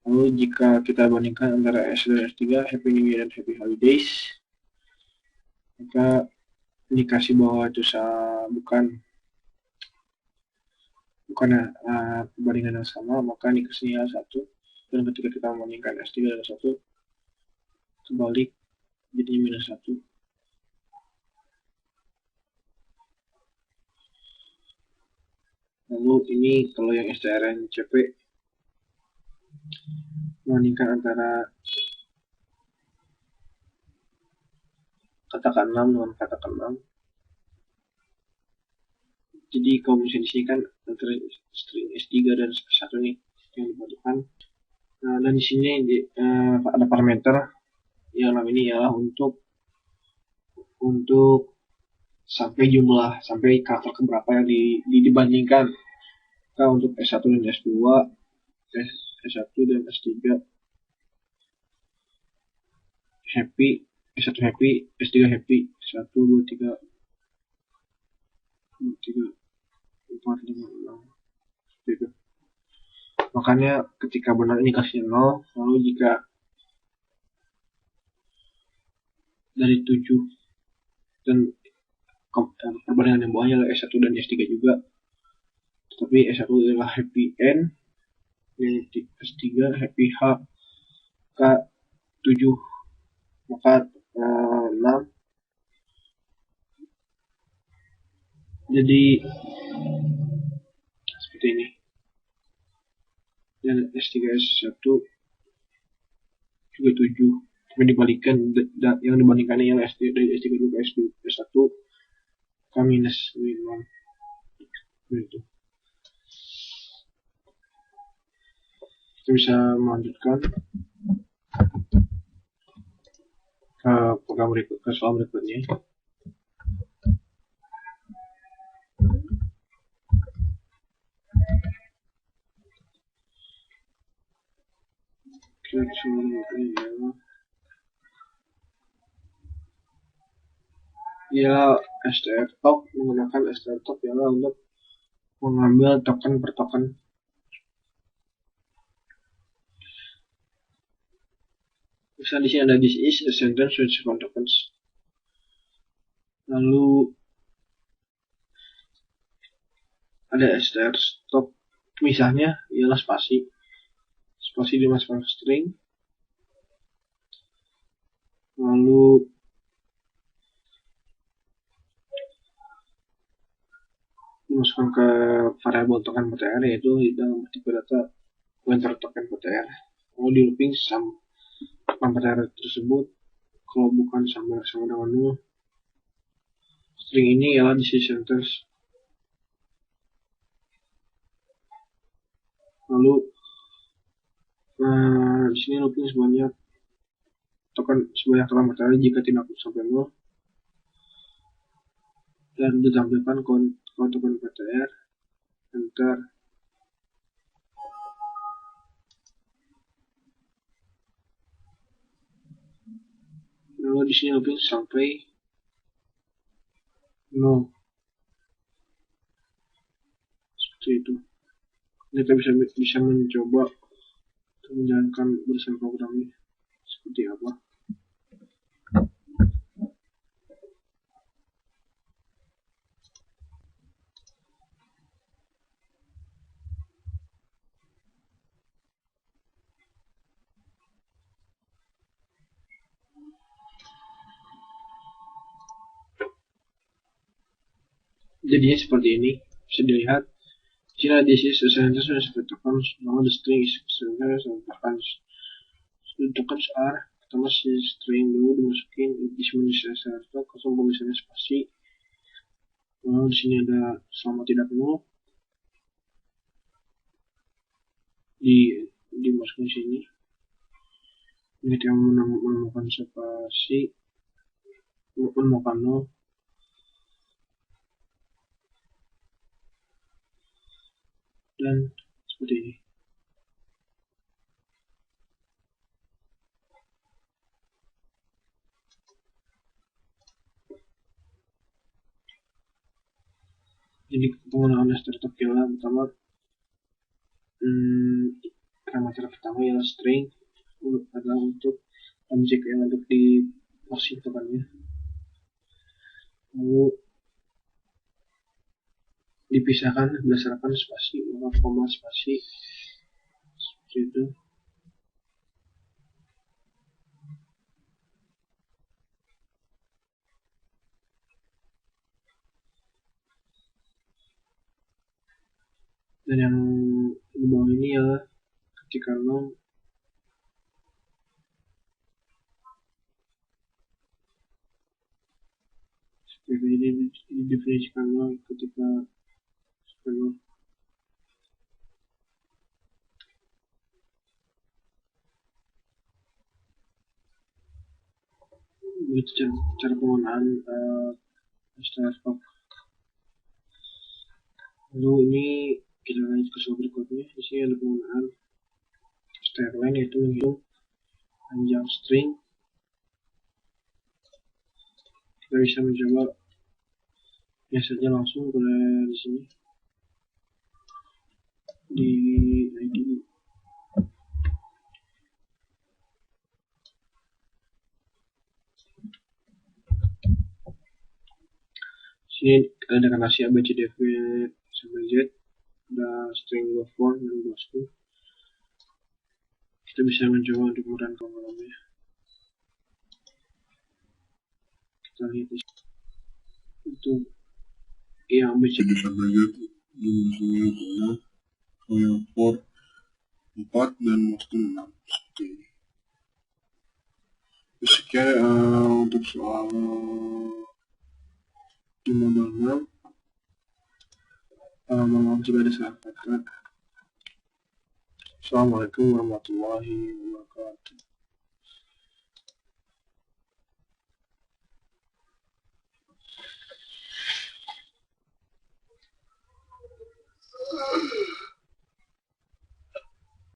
Lalu jika kita bandingkan antara S1 dan S3, Happy New Year dan Happy Holidays, maka indikasi bahwa itu bukan perbandingan yang sama, maka indikasinya 1. Dan ketika kita membandingkan S3 dan S1, terbalik, jadinya -1. Lalu ini kalau yang strncp membandingkan antara kata ke-6 dengan kata ke-6. Jadi kalau misalnya di sini kan antara string S3 dan S1 nih yang dibutuhkan. Nah, dan di sini ada parameter yang namanya ialah untuk sampai karakter keberapa yang dibandingkan. Nah, untuk S1 dan S2, S1 dan S3 happy, S1 happy, S3 happy, 1, 2, 3, 4, 5, 6, gitu. Makanya ketika benar ini kasih 0, lalu jika dari 7 dan perbandingan yang bawahnya adalah S1 dan S3 juga, tetapi S1 adalah happy N, S3 happy H, K 7, maka 6. Jadi seperti ini. Dan S3 S1 juga 7. Tapi dibalikan, yang dibandingkannya yang S3 dari S3 dulu ke S1 K minus 5. Gitu. Kita bisa melanjutkan ke program ke soal berikutnya. Ya, strtalk menggunakan strtalk ialah untuk mengambil token per token. Misalnya di sini ada this is a sentence with 7 tokens. Lalu ada strtalk misalnya ialah spasi dimasukkan ke string, lalu dimasukkan ke variabel token PTR, yaitu dalam tipe data pointer token PTR. Lalu di looping token PTR tersebut kalau bukan sama dengan 0. String ini ialah this is sentence. Lalu di sini looping sebanyak token PTR jika tidak sampai 0, dan ditampilkan kalau token PTR enter. Lalu di sini looping sampai 0. Seperti itu. Kita bisa mencoba untuk menjalankan bersama programnya seperti apa. Jadinya seperti ini, bisa dilihat. Jika this is a sentence with tokens, now the string is sentence and tokens. The tokens are, pertama si string dulu dimasukin, isi manusia serta kosong pemisalnya spasi. Lalu di sini ada selama tidak penuh, dimasukin sini. Ini kita menemukan spasi, menemukan 0. Dan seperti ini. Jadi penggunaan strtalk ialah pertama parameter pertama ialah string adalah untuk objek yang untuk dimaksud tokennya. Lalu dipisahkan berdasarkan spasi, maka koma spasi seperti itu. Dan yang di bawah ini ya ketika nol ini didefinisikan nol ketika nol. Itu cara penggunaan stylus. Lalu ini kita lanjut ke soal berikutnya. Di sini ada penggunaan styleline, yaitu menghitung panjang string. Kita bisa mencoba biasanya langsung ke di sini di IDE. Sini ada relasi ABCDF sampai Z, ada string buffer dan bosku. Kita bisa mencoba untuk menggunakan kolomnya. Kita lihat di sini. Untuk yang ABCD sampai Z misalnya yang for 4 dan bosku 6. Oke. Sekian untuk soal di modal 6. Mohon jika ada salah kata. Assalamualaikum warahmatullahi wabarakatuh.